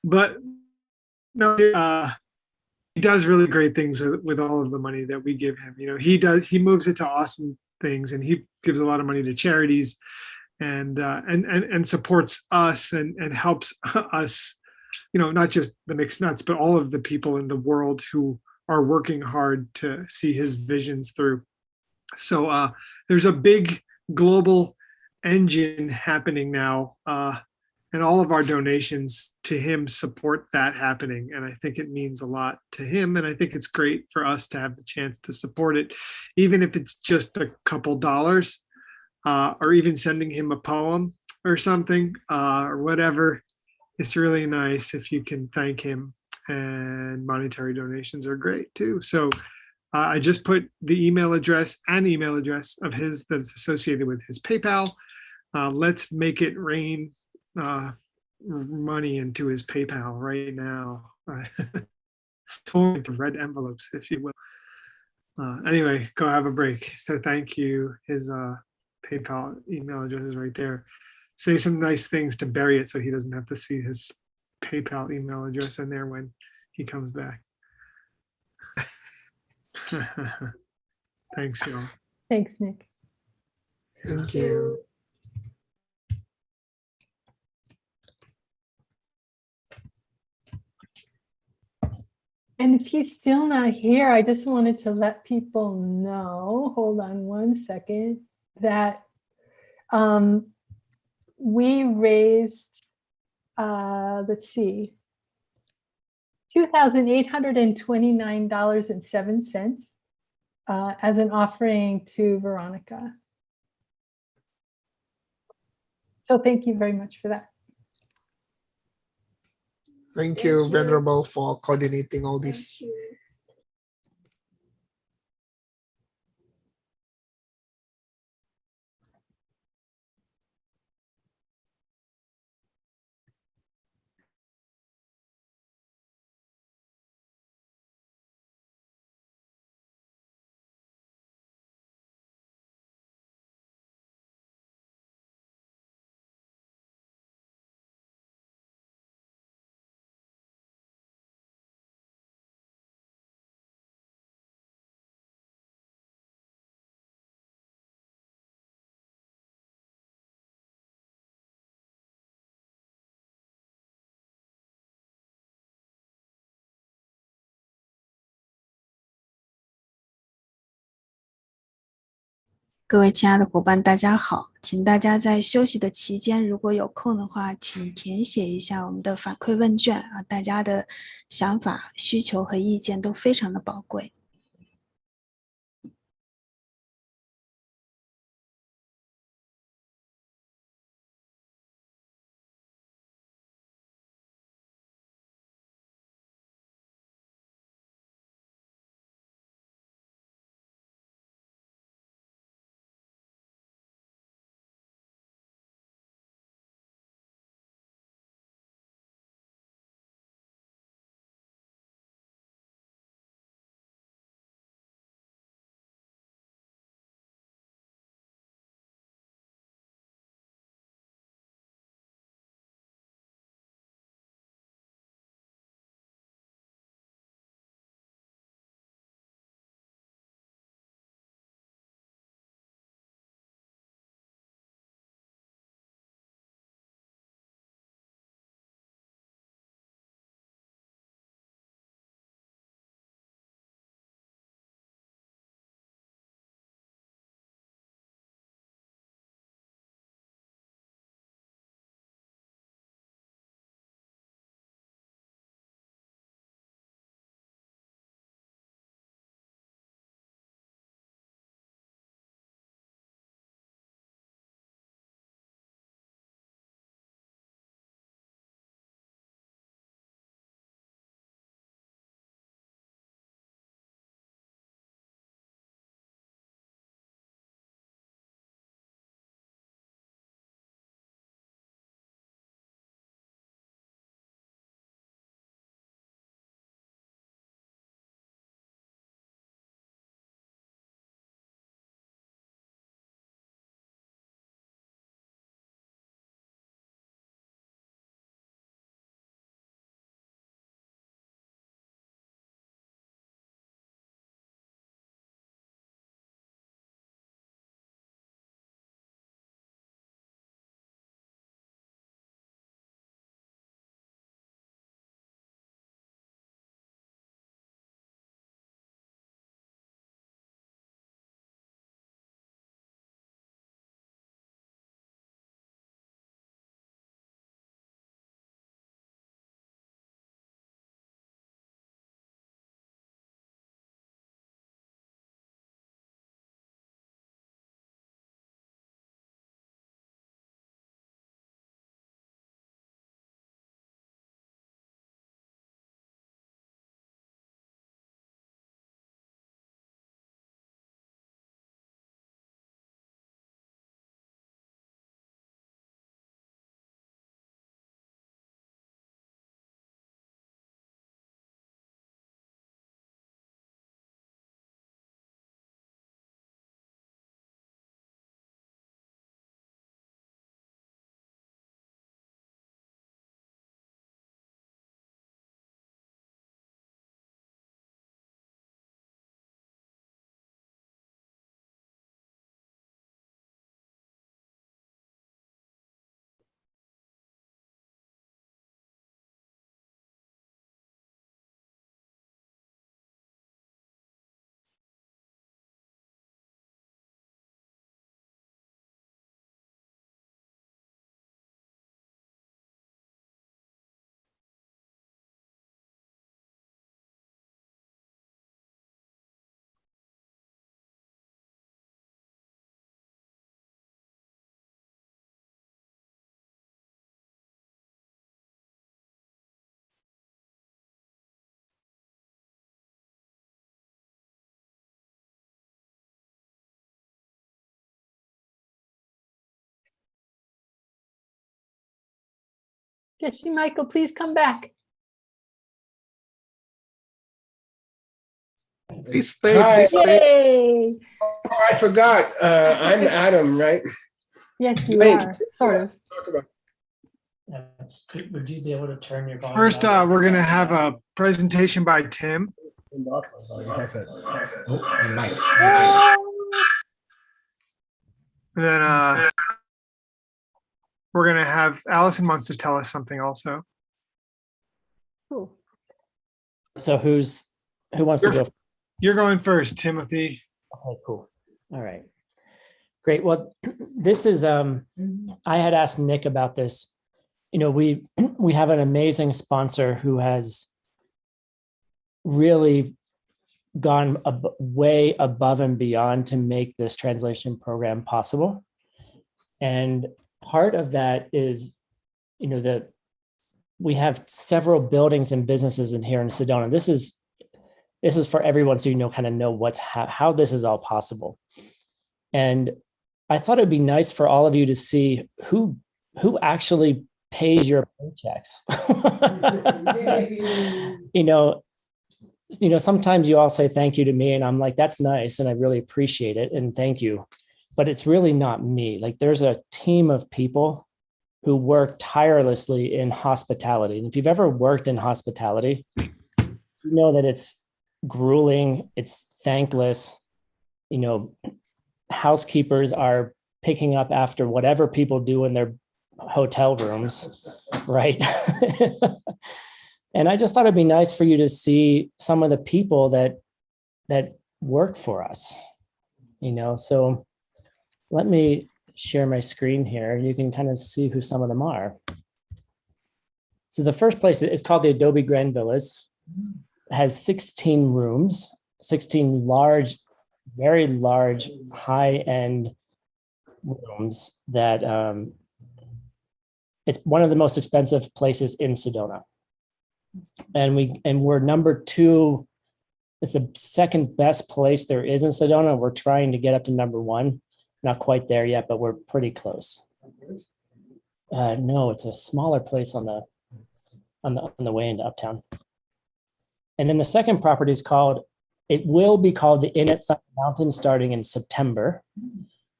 but no, he does really great things with all of the money that we give him. He moves it to awesome things, and he gives a lot of money to charities, and supports us, and helps us, not just the mixed nuts, but all of the people in the world who are working hard to see his visions through. So there's a big global engine happening now, and all of our donations to him support that happening. And I think it means a lot to him. And I think it's great for us to have the chance to support it, even if it's just a couple dollars, or even sending him a poem or something, or whatever. It's really nice if you can thank him, and monetary donations are great too. So I just put the email address of his that's associated with his PayPal. Let's make it rain money into his PayPal right now. Into red envelopes, if you will. Anyway, go have a break. So thank you. His PayPal email address is right there. Say some nice things to bury it so he doesn't have to see his PayPal email address in there when he comes back. Thanks, y'all. Thanks, Nick. Thank you. And if he's still not here, I just wanted to let people know, hold on one second, that we raised, let's see, $2,829.07 as an offering to Veronica. So thank you very much for that. Thank you, Venerable, for coordinating all this.各位亲爱的伙伴，大家好！请大家在休息的期间，如果有空的话，请填写一下我们的反馈问卷啊，大家的想法、需求和意见都非常的宝贵。Geshe Michael, please come back. Please stay. Hi. Please stay. Yay! Oh, I forgot. I'm Adam, right? Yes, you Wait. are, sort of. Talk about. Would you be able to turn your volume? First, down? we're gonna have a presentation by Tim. And then we're gonna have Allison wants to tell us something also. Cool. So who wants to go? You're going first, Timothy. Okay, cool. All right. Great. Well, this is I had asked Nick about this. You know, we have an amazing sponsor who has really gone way above and beyond to make this translation program possible. And part of that is, you know, that we have several buildings and businesses in here in Sedona. This is for everyone, so you know, kind of know how this is all possible. And I thought it'd be nice for all of you to see who actually pays your paychecks. you know, sometimes you all say thank you to me, and I'm like, that's nice, and I really appreciate it, and thank you. But it's really not me. Like, there's a team of people who work tirelessly in hospitality. And if you've ever worked in hospitality, you know that it's grueling, it's thankless. You know, housekeepers are picking up after whatever people do in their hotel rooms, right? And I just thought it'd be nice for you to see some of the people that work for us, you know. So let me share my screen here. You can kind of see who some of them are. So the first place is called the Adobe Grand Villas. It has 16 rooms, 16 large, very large, high-end rooms that it's one of the most expensive places in Sedona. And we're number 2. It's the second best place there is in Sedona. We're trying to get up to number 1. Not quite there yet, but we're pretty close. No, it's a smaller place on the way into Uptown. And then the second property is it will be called the Inn at Thunder Mountain starting in September.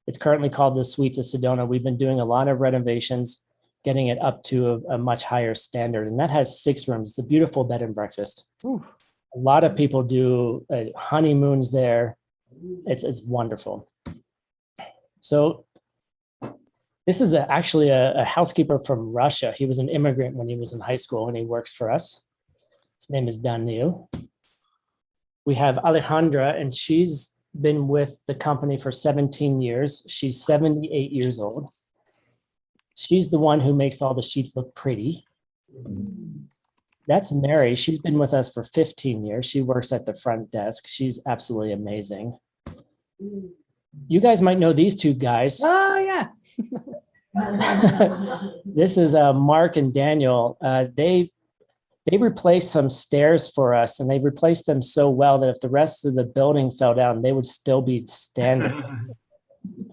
It's currently called the Suites of Sedona. We've been doing a lot of renovations, getting it up to a much higher standard. And that has 6 rooms. It's a beautiful bed and breakfast. Ooh. A lot of people do honeymoons there. It's wonderful. So this is actually a housekeeper from Russia. He was an immigrant when he was in high school, and he works for us. His name is Daniil. We have Alejandra, and she's been with the company for 17 years. She's 78 years old. She's the one who makes all the sheets look pretty. That's Mary. She's been with us for 15 years. She works at the front desk. She's absolutely amazing. You guys might know these 2 guys. Oh, yeah. This is Mark and Daniel. They replaced some stairs for us, and they replaced them so well that if the rest of the building fell down, they would still be standing.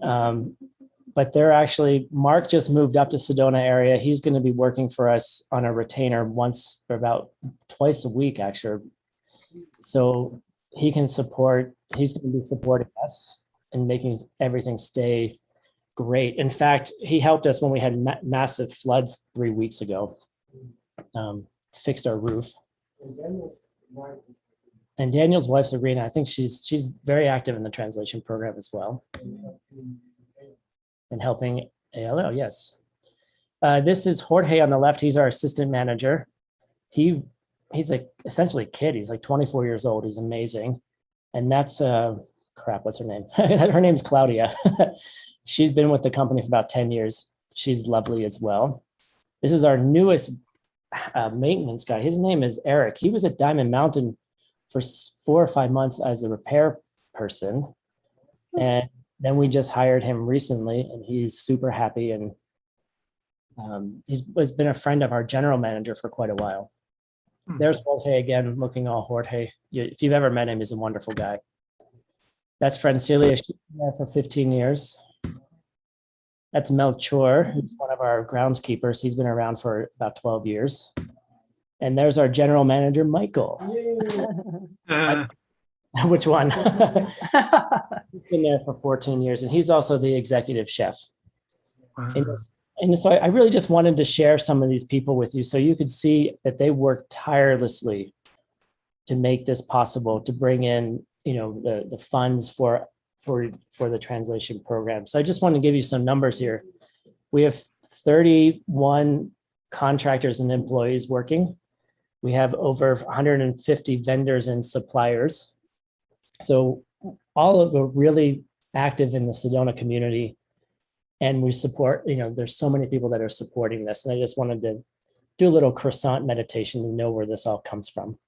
But they're actually, Mark just moved up to Sedona area. He's going to be working for us on a retainer once or about twice a week, actually. So he's going to be supporting us and making everything stay great. In fact, he helped us when we had massive floods 3 weeks ago, fixed our roof. And Daniel's wife's Irina. I think she's very active in the translation program as well. And helping ALO, yes. This is Jorge on the left. He's our assistant manager. He's like essentially a kid. He's like 24 years old. He's amazing. And that's, crap, what's her name? Her name's Claudia. She's been with the company for about 10 years. She's lovely as well. This is our newest maintenance guy. His name is Eric. He was at Diamond Mountain for 4 or 5 months as a repair person. And then we just hired him recently, and he's super happy. And he's been a friend of our general manager for quite a while. There's Jorge again, looking all Jorge. If you've ever met him, he's a wonderful guy. That's Francilia. She's been there for 15 years. That's Melchor, who's one of our groundskeepers. He's been around for about 12 years. And there's our general manager, Michael. Which one? He's been there for 14 years, and he's also the executive chef. And so I really just wanted to share some of these people with you so you could see that they work tirelessly to make this possible, to bring in, the funds for the translation program. So I just want to give you some numbers here. We have 31 contractors and employees working. We have over 150 vendors and suppliers. So all of them are really active in the Sedona community. And we support, there's so many people that are supporting this. And I just wanted to do a little croissant meditation to know where this all comes from.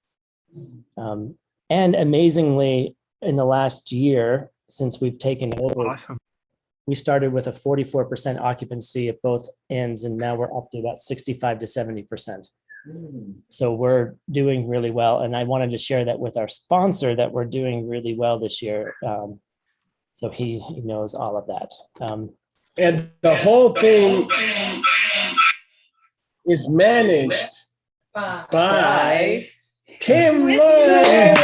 And amazingly, in the last year, since we've taken over, we started with a 44% occupancy at both ends, and now we're up to about 65 to 70%. So we're doing really well. And I wanted to share that with our sponsor that we're doing really well this year. So he knows all of that. And the whole thing is managed by Tim Lloyd.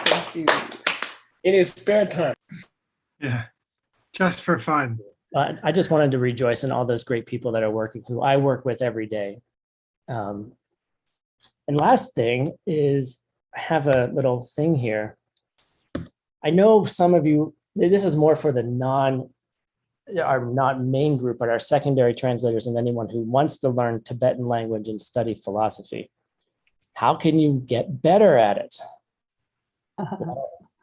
Thank you. In his spare time. Yeah, just for fun. I just wanted to rejoice in all those great people that are working, who I work with every day. And last thing is, I have a little thing here. I know some of you, this is more for the our not main group, but our secondary translators and anyone who wants to learn Tibetan language and study philosophy. How can you get better at it?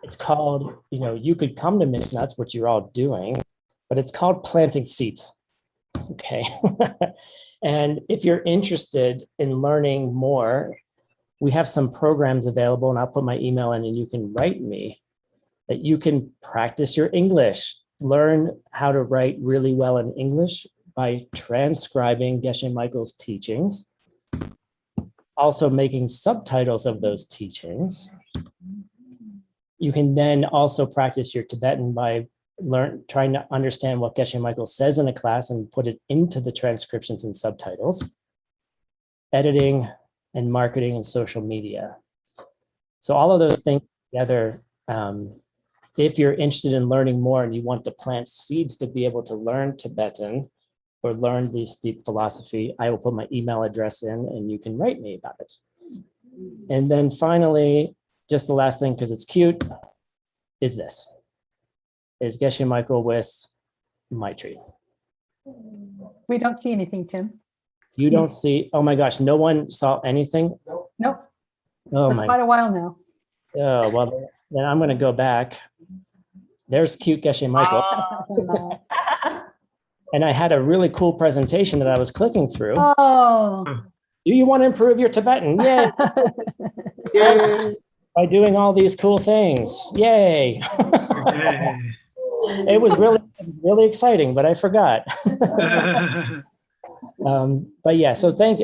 It's called, you could come to Mixed Nuts, which you're all doing, but it's called planting seeds. Okay. And if you're interested in learning more, we have some programs available, and I'll put my email in and you can write me, that you can practice your English, learn how to write really well in English by transcribing Geshe Michael's teachings, also making subtitles of those teachings. You can then also practice your Tibetan by trying to understand what Geshe Michael says in a class and put it into the transcriptions and subtitles, editing and marketing and social media. So all of those things together, if you're interested in learning more and you want to plant seeds to be able to learn Tibetan or learn this deep philosophy, I will put my email address in and you can write me about it. And then finally, just the last thing, because it's cute, is this. Is Geshe Michael with Maitri. We don't see anything, Tim. You don't see, oh my gosh, no one saw anything? Nope. Oh For my. quite a while now. Oh, well, then I'm going to go back. There's cute Geshe Michael. And I had a really cool presentation that I was clicking through. Oh. Do you want to improve your Tibetan? Yay. Yay. By doing all these cool things. Yay. It was really exciting, but I forgot. But yeah, so thank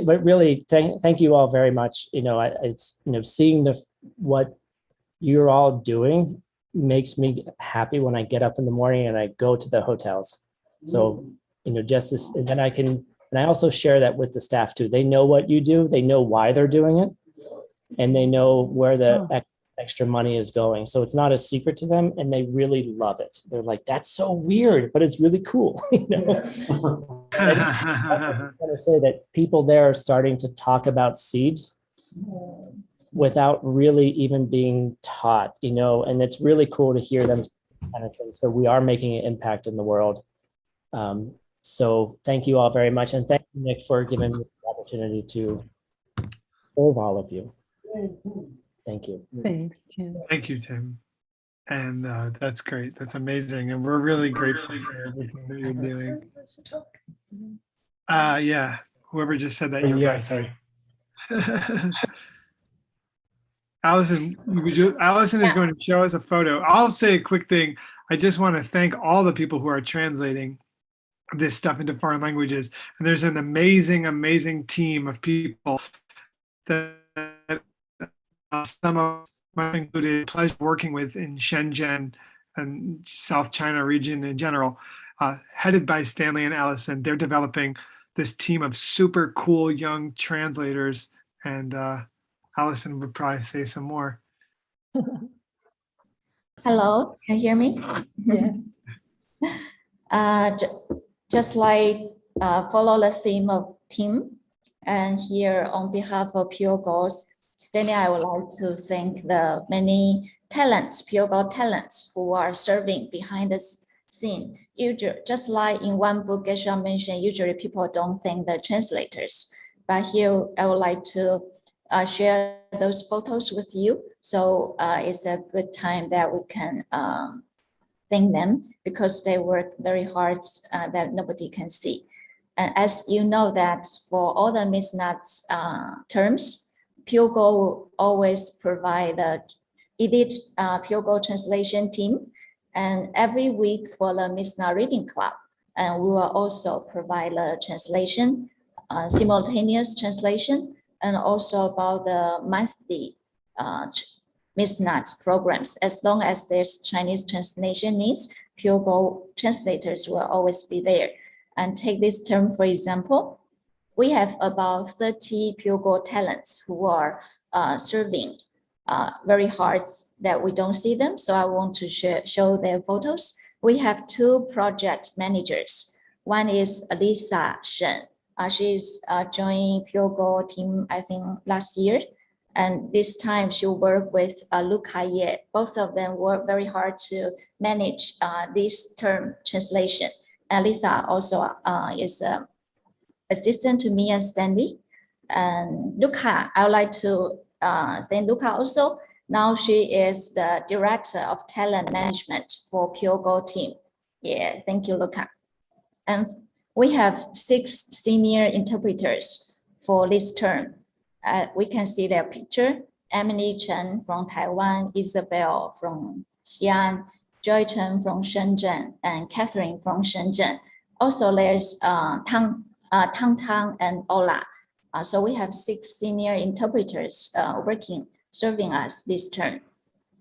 you all very much. It's seeing what you're all doing makes me happy when I get up in the morning and I go to the hotels. So just this, and then I also share that with the staff too. They know what you do, they know why they're doing it, and they know where the extra money is going. So it's not a secret to them, and they really love it. They're like, that's so weird, but it's really cool. I want to say that people there are starting to talk about seeds without really even being taught, and it's really cool to hear them kind of thing. So we are making an impact in the world. So thank you all very much. And thank you, Nick, for giving me the opportunity to serve all of you. Thank you. Thanks, Tim. Thank you, Tim. And that's great. That's amazing. And we're really grateful for everything that you're doing. Yeah, whoever just said that. Yeah, sorry. Allison is going to show us a photo. I'll say a quick thing. I just want to thank all the people who are translating this stuff into foreign languages. And there's an amazing, amazing team of people that some of us included pleasure working with in Shenzhen and South China region in general, headed by Stanley and Allison. They're developing this team of super cool young translators, and Allison would probably say some more. Hello, can you hear me? Yeah. Just like follow the theme of team, and here on behalf of Pure Goals, Stanley, I would like to thank the many talents, Pure Gold talents, who are serving behind the scene. Usually, just like in one book, Geshe mentioned, usually people don't thank the translators, but here I would like to share those photos with you. So it's a good time that we can thank them because they work very hard that nobody can see. And as you know that for all the misnuts terms, Pure Gold will always provide the elite Pure Gold translation team. And every week for the misnut reading club, and we will also provide the translation, simultaneous translation, and also about the monthly misnuts programs. As long as there's Chinese translation needs, Pure Gold translators will always be there. And take this term, for example, we have about 30 Pure Gold talents who are serving very hard that we don't see them. So I want to show their photos. We have two project managers. One is Lisa Shen. She's joined Pure Gold team, I think, last year. And this time she'll work with Luca Ye. Both of them work very hard to manage this term translation. And Lisa also is an assistant to me and Stanley. And Luca, I would like to thank Luca also. Now she is the director of talent management for Pure Gold team. Yeah, thank you, Luca. And we have 6 senior interpreters for this term. We can see their picture. Emily Chen from Taiwan, Isabel from Xi'an, Joy Chen from Shenzhen, and Catherine from Shenzhen. Also, there's Tang and Ola. So we have 6 senior interpreters serving us this term.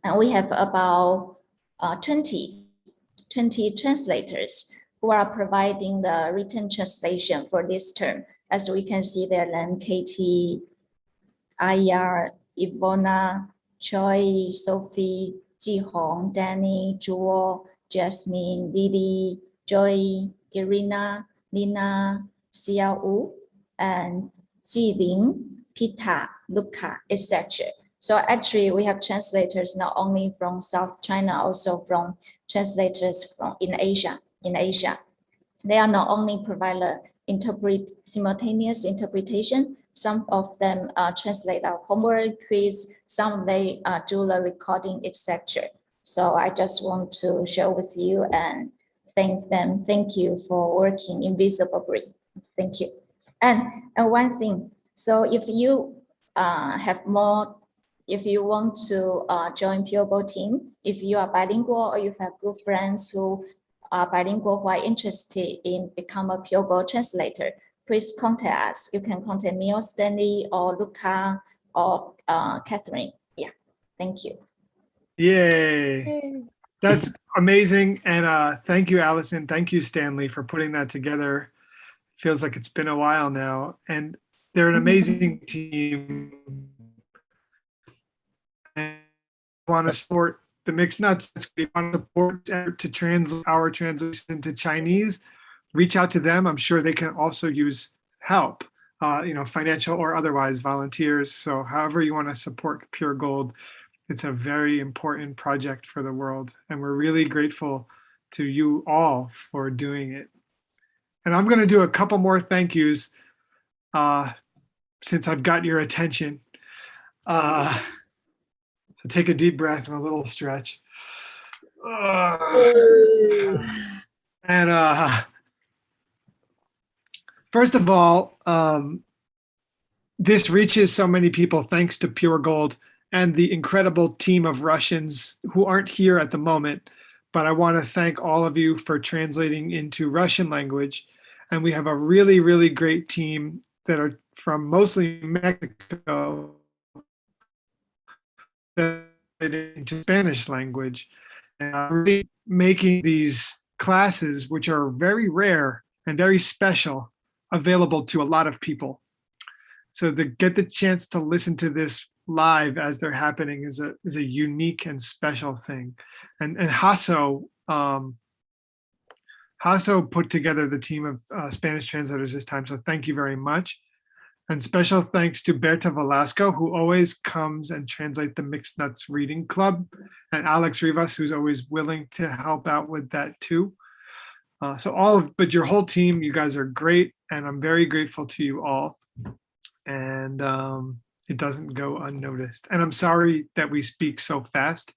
And we have about 20 translators who are providing the written translation for this term. As we can see their name, Katie, Aya, Ivona, Choi, Sophie, Jihong, Danny, Jewel, Jasmine, Lily, Joy, Irina, Lina, Xia Wu, and Jiling, Pita, Luca, etc. So actually we have translators not only from South China, also from translators from in Asia. They are not only provide the simultaneous interpretation, some of them translate our homework quiz, some they do the recording, etc. So I just want to share with you and thank them. Thank you for working invisibly. Thank you. And one thing, so if you have more, if you want to join Pure Gold team, if you are bilingual or you have good friends who are bilingual who are interested in become a Pure Gold translator, please contact us. You can contact me or Stanley or Luca or Catherine. Yeah, thank you. Yay. That's amazing. And thank you, Allison. Thank you, Stanley, for putting that together. Feels like it's been a while now. And they're an amazing team. And I want to support the Mixed Nuts. We want to support to translate our translation to Chinese. Reach out to them. I'm sure they can also use help, financial or otherwise, volunteers. So however you want to support Pure Gold, it's a very important project for the world. And we're really grateful to you all for doing it. And I'm going to do a couple more thank yous since I've got your attention. So take a deep breath and a little stretch. And first of all, this reaches so many people thanks to Pure Gold and the incredible team of Russians who aren't here at the moment. But I want to thank all of you for translating into Russian language. And we have a really, really great team that are from mostly Mexico that into Spanish language. really making these classes, which are very rare and very special, available to a lot of people. So to get the chance to listen to this live as they're happening is a unique and special thing. And Hasso put together the team of Spanish translators this time, so thank you very much. And special thanks to Berta Velasco, who always comes and translate the Mixed Nuts Reading Club, and Alex Rivas, who's always willing to help out with that too. But your whole team, you guys are great, and I'm very grateful to you all. And it doesn't go unnoticed. And I'm sorry that we speak so fast.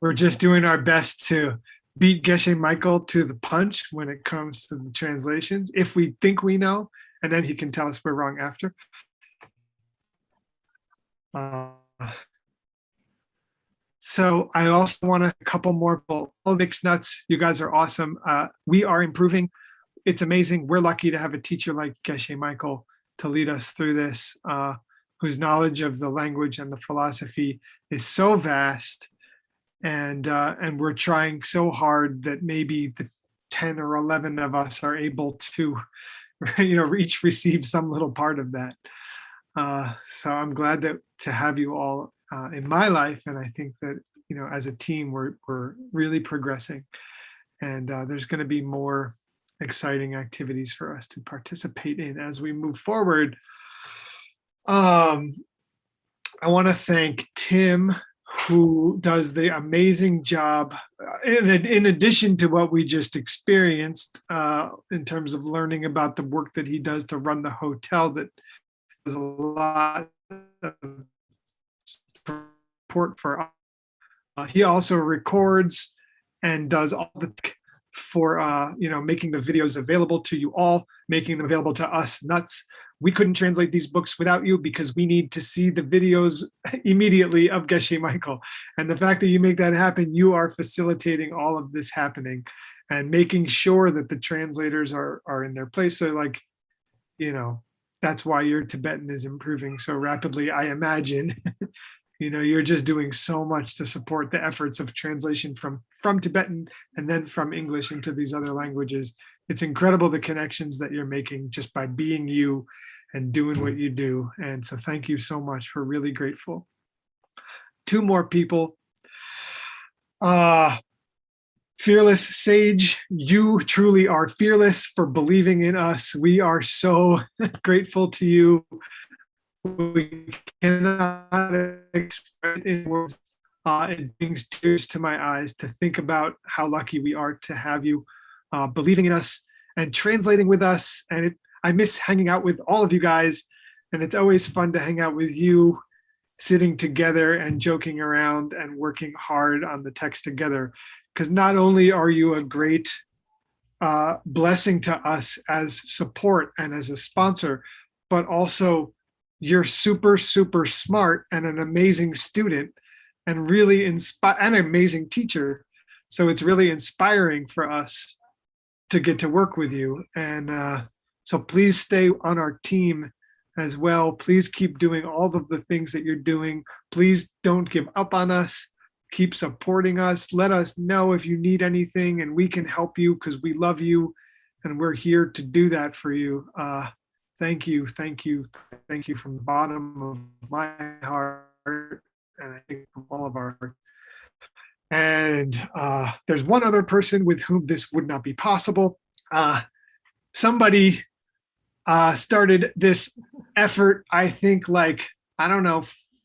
We're just doing our best to beat Geshe Michael to the punch when it comes to the translations, if we think we know, and then he can tell us we're wrong after. So I also want a couple more people. Mixed Nuts, you guys are awesome. We are improving. It's amazing. We're lucky to have a teacher like Geshe Michael to lead us through this, whose knowledge of the language and the philosophy is so vast. And we're trying so hard that maybe the 10 or 11 of us are able to, each receive some little part of that. So I'm glad to have you all in my life. And I think that, as a team, we're really progressing. And there's going to be more exciting activities for us to participate in as we move forward. I want to thank Tim, who does the amazing job in addition to what we just experienced in terms of learning about the work that he does to run the hotel. That does a lot of support for us. He also records and does all the for making the videos available to you all, making them available to us nuts. We couldn't translate these books without you because we need to see the videos immediately of Geshe Michael. And the fact that you make that happen, you are facilitating all of this happening and making sure that the translators are in their place. So that's why your Tibetan is improving so rapidly, I imagine. You're just doing so much to support the efforts of translation from Tibetan and then from English into these other languages. It's incredible the connections that you're making just by being you and doing what you do. And so thank you so much. We're really grateful. Two more people. Fearless Sage, you truly are fearless for believing in us. We are so grateful to you. We cannot express it in words. It brings tears to my eyes to think about how lucky we are to have you believing in us and translating with us. And I miss hanging out with all of you guys. And it's always fun to hang out with you, sitting together and joking around and working hard on the text together. Because not only are you a great blessing to us as support and as a sponsor, but also you're super, super smart and an amazing student and really an amazing teacher. So it's really inspiring for us to get to work with you. And so please stay on our team as well. Please keep doing all of the things that you're doing. Please don't give up on us. Keep supporting us. Let us know if you need anything and we can help you because we love you and we're here to do that for you. Thank you, thank you, thank you from the bottom of my heart and I think from all of our hearts. And there's one other person with whom this would not be possible. Somebody started this effort, I think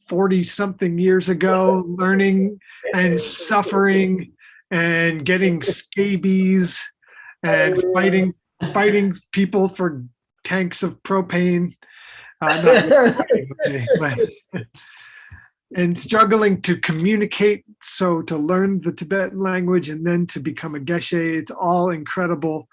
40 something years ago, learning and suffering and getting scabies and fighting people for tanks of propane, and struggling to communicate, so to learn the Tibetan language and then to become a geshe. It's all incredible.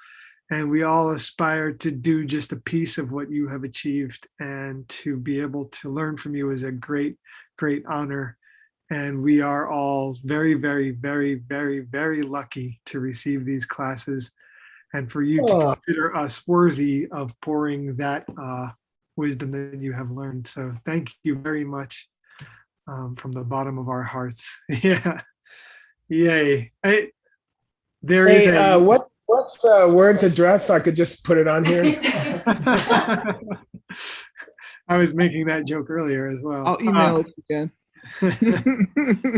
And we all aspire to do just a piece of what you have achieved, and to be able to learn from you is a great, great honor. And we are all very, very, very, very, very lucky to receive these classes and for you to consider us worthy of pouring that wisdom that you have learned. So thank you very much from the bottom of our hearts. Yeah. Yay. There is a what's Word's address? So I could just put it on here. I was making that joke earlier as well. I'll email it again.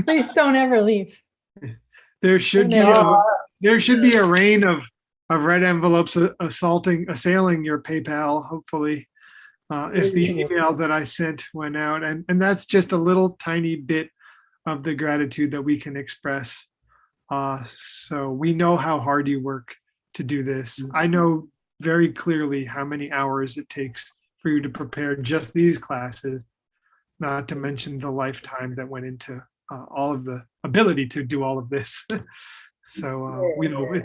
Please don't ever leave. There should be a rain of red envelopes assailing your PayPal, hopefully, if the email that I sent went out. And that's just a little tiny bit of the gratitude that we can express. So we know how hard you work to do this. I know very clearly how many hours it takes for you to prepare just these classes, not to mention the lifetime that went into all of the ability to do all of this. So we know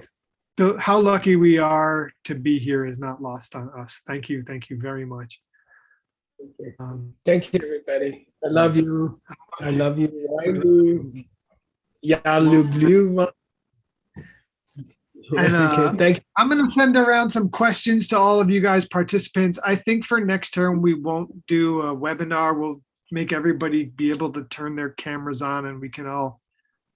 how lucky we are to be here is not lost on us. Thank you very much. Thank you, everybody. I love you. I love you. Yeah, and thank you. I'm going to send around some questions to all of you guys participants. I think for next term, we won't do a webinar. We'll make everybody be able to turn their cameras on and we can all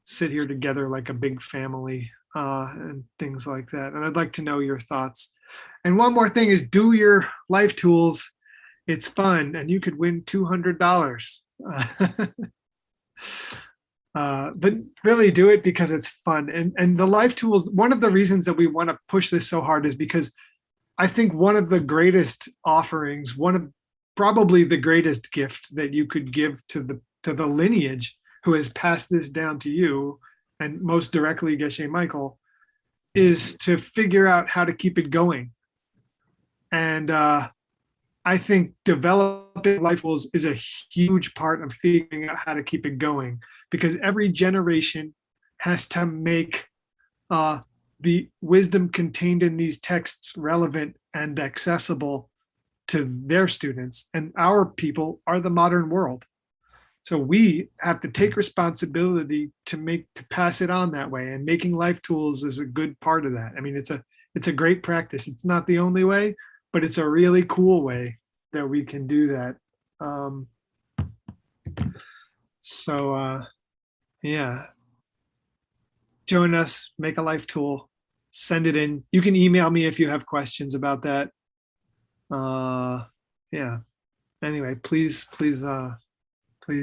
sit here together like a big family and things like that. And I'd like to know your thoughts. And one more thing is do your life tools. It's fun and you could win $200. But really do it because it's fun. And the life tools, one of the reasons that we want to push this so hard is because I think one of the greatest offerings, probably the greatest gift that you could give to the lineage who has passed this down to you, and most directly Geshe Michael, is to figure out how to keep it going. And I think developing life tools is a huge part of figuring out how to keep it going, because every generation has to make the wisdom contained in these texts relevant and accessible to their students. And our people are the modern world. So we have to take responsibility to pass it on that way. And making life tools is a good part of that. I mean, it's a great practice. It's not the only way, but it's a really cool way that we can do that. Yeah. Join us, make a life tool, send it in. You can email me if you have questions about that. Yeah. Anyway, please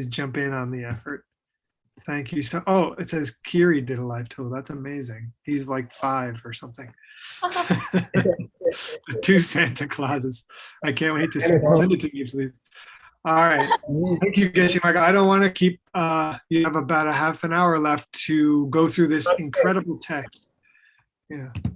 jump in on the effort. Thank you. So, it says Kiri did a live tool. That's amazing. He's like 5 or something. 2 Santa Clauses. I can't wait to send it to you, please. All right. Thank you, Geshe Michael. I don't want to keep, you have about a half an hour left to go through this incredible text. Yeah.